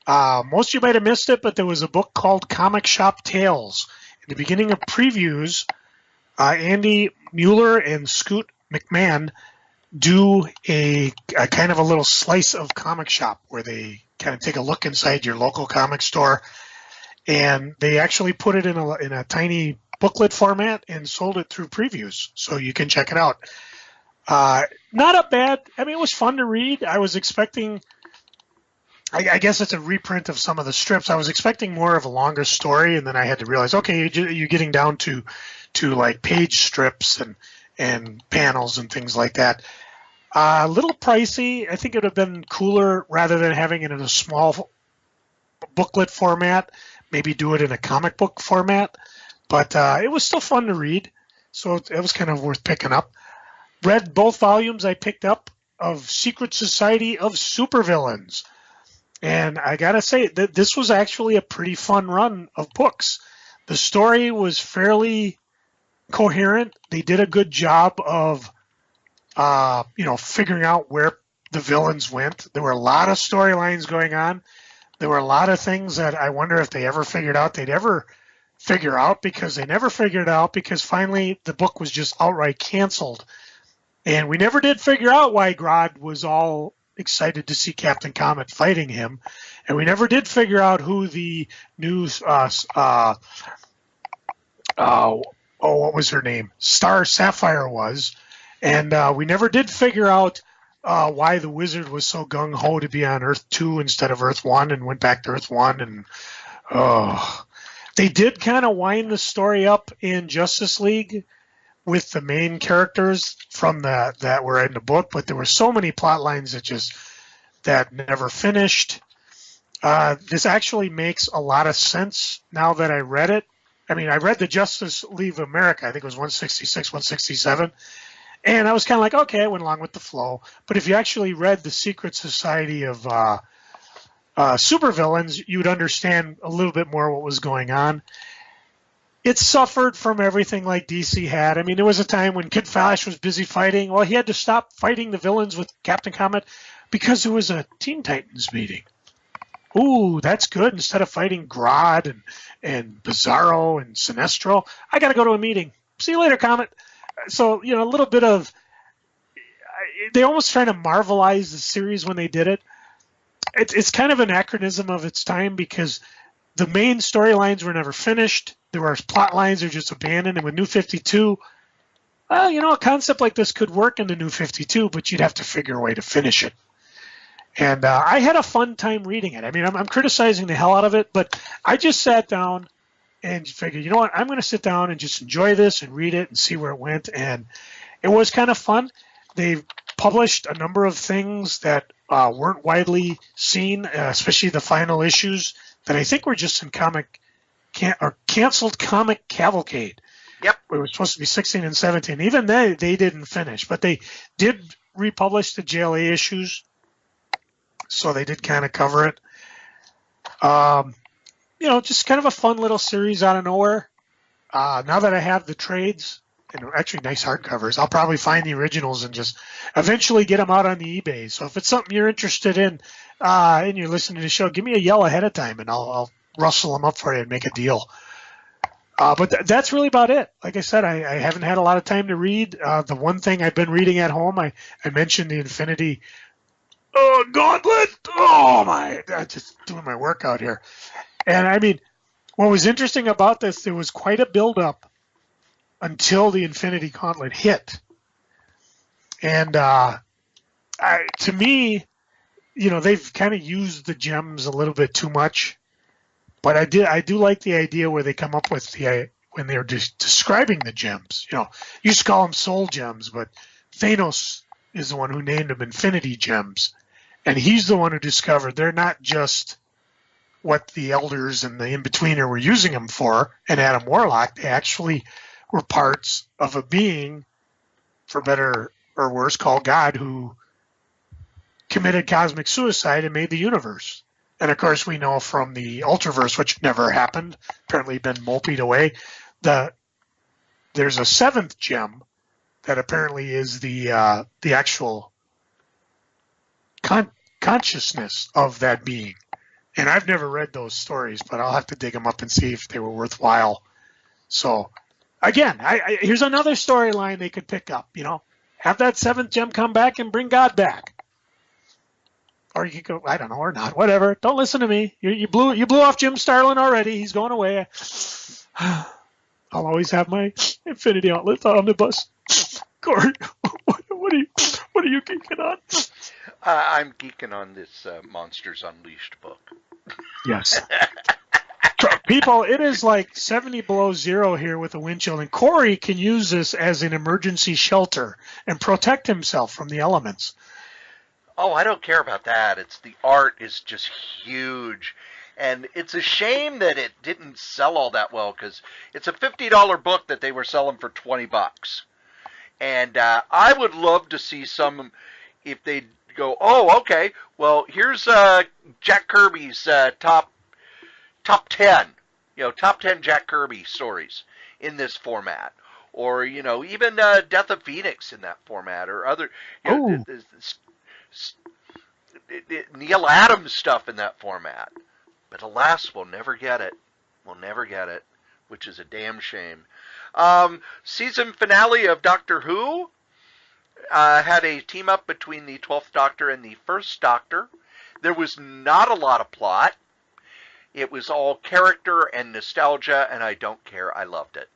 Most of you might have missed it, but there was a book called Comic Shop Tales. In the beginning of previews, Andy Mueller and Scoot McMahon do a kind of a little slice of comic shop where they kind of take a look inside your local comic store, and they actually put it in a tiny booklet format and sold it through previews, so you can check it out. Not a bad, it was fun to read. I was expecting, I guess it's a reprint of some of the strips. I was expecting more of a longer story, and then I had to realize, okay, you're getting down to like page strips and panels and things like that. A little pricey. I think it would have been cooler rather than having it in a small booklet format. Maybe do it in a comic book format. But it was still fun to read, so it was kind of worth picking up. Read both volumes I picked up of Secret Society of Supervillains. And I got to say that this was actually a pretty fun run of books. The story was fairly coherent. They did a good job of, figuring out where the villains went. There were a lot of storylines going on. There were a lot of things that I wonder if they ever figured out they'd ever figure out, because they never figured it out, because finally the book was just outright canceled. And we never did figure out why Grodd was all excited to see Captain Comet fighting him. And we never did figure out who the new what was her name? Star Sapphire was. And we never did figure out why the Wizard was so gung-ho to be on Earth 2 instead of Earth 1 and went back to Earth 1. And they did kind of wind the story up in Justice League with the main characters from that were in the book, but there were so many plot lines that never finished. This actually makes a lot of sense now that I read it. I read the Justice League of America. I think it was 166, 167. And I was kind of like, okay, I went along with the flow. But if you actually read the Secret Society of Supervillains, you would understand a little bit more what was going on. It suffered from everything like DC had. There was a time when Kid Flash was busy fighting. Well, he had to stop fighting the villains with Captain Comet because there was a Teen Titans meeting. Ooh, that's good. Instead of fighting Grodd and Bizarro and Sinestro, I got to go to a meeting. See you later, Comet. So, a little bit of... They almost trying to marvelize the series when they did it. It's kind of an anachronism of its time, because the main storylines were never finished. There were plot lines that are just abandoned. And with New 52, a concept like this could work in the New 52, but you'd have to figure a way to finish it. And I had a fun time reading it. I'm criticizing the hell out of it, but I just sat down and figured, you know what, I'm going to sit down and just enjoy this and read it and see where it went. And it was kind of fun. They published a number of things that weren't widely seen, especially the final issues that I think were just in canceled comic cavalcade. Yep. It was supposed to be 16 and 17. Even they didn't finish, but they did republish the JLA issues, so they did kind of cover it. Just kind of a fun little series out of nowhere. Now that I have the trades, and actually nice hardcovers, I'll probably find the originals and just eventually get them out on the eBay. So if it's something you're interested in and you're listening to the show, give me a yell ahead of time, and I'll rustle them up for you and make a deal. That's really about it. Like I said, I haven't had a lot of time to read. The one thing I've been reading at home, I mentioned the Infinity Gauntlet. Oh my! I'm just doing my workout here. And I mean, what was interesting about this, there was quite a build-up until the Infinity Gauntlet hit. And to me, they've kind of used the gems a little bit too much. But I do like the idea where they come up with when they're just describing the gems. You used to call them soul gems, but Thanos is the one who named them Infinity Gems. And he's the one who discovered they're not just what the elders and the in-betweener were using them for, and Adam Warlock. They actually were parts of a being, for better or worse, called God, who committed cosmic suicide and made the universe. And of course, we know from the Ultraverse, which never happened, apparently been multied away, there's a seventh gem that apparently is the actual consciousness of that being. And I've never read those stories, but I'll have to dig them up and see if they were worthwhile. So, again, here's another storyline they could pick up. Have that seventh gem come back and bring God back. Or you could go, I don't know, or not, whatever. Don't listen to me. You blew off Jim Starlin already. He's going away. I'll always have my Infinity Outlet omnibus. Cory, what are you geeking on? I'm geeking on this Monsters Unleashed book. Yes. People, it is like 70 below zero here with a wind chill, and Cory can use this as an emergency shelter and protect himself from the elements. Oh, I don't care about that. The art is just huge. And it's a shame that it didn't sell all that well, because it's a $50 book that they were selling for $20. And I would love to see some, if they go, oh, okay, well, here's Jack Kirby's top 10, top 10 Jack Kirby stories in this format. Or, even Death of Phoenix in that format, or other, Neil Adams stuff in that format. But alas, we'll never get it. Which is a damn shame. Season finale of Doctor Who had a team up between the 12th Doctor and the 1st Doctor. There was not a lot of plot. It was all character and nostalgia, and I don't care. I loved it.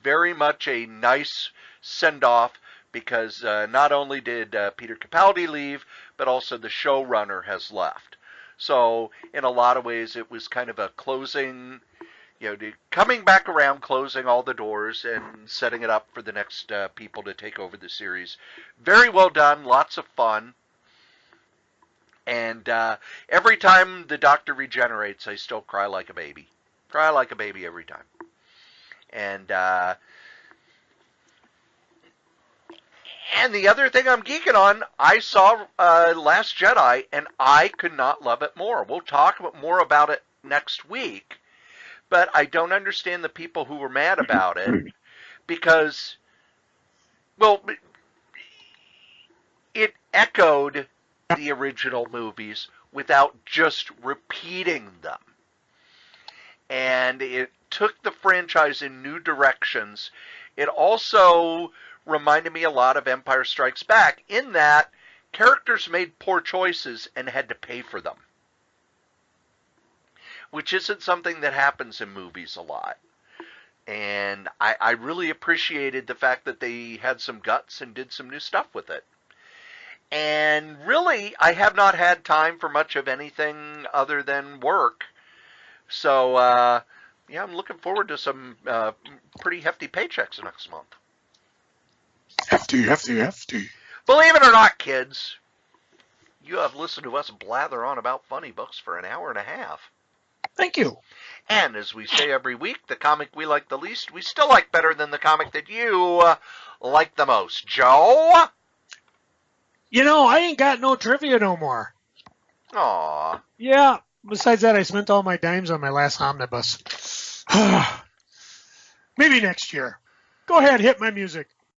Very much a nice send-off, because not only did Peter Capaldi leave, but also the showrunner has left. So in a lot of ways, it was kind of a closing, coming back around, closing all the doors and setting it up for the next people to take over the series. Very well done, lots of fun. And every time the Doctor regenerates, I still cry like a baby. Cry like a baby every time. And the other thing I'm geeking on, I saw Last Jedi, and I could not love it more. We'll talk more about it next week, but I don't understand the people who were mad about it, because, well, it echoed the original movies without just repeating them. And it took the franchise in new directions. It also reminded me a lot of Empire Strikes Back, in that characters made poor choices and had to pay for them, which isn't something that happens in movies a lot. And I really appreciated the fact that they had some guts and did some new stuff with it. And really, I have not had time for much of anything other than work. So, yeah, I'm looking forward to some pretty hefty paychecks next month. Hefty. Believe it or not, kids, you have listened to us blather on about funny books for an hour and a half. Thank you. And as we say every week, the comic we like the least, we still like better than the comic that you like the most. Joe? I ain't got no trivia no more. Aw. Yeah. Besides that, I spent all my dimes on my last omnibus. Maybe next year. Go ahead, hit my music.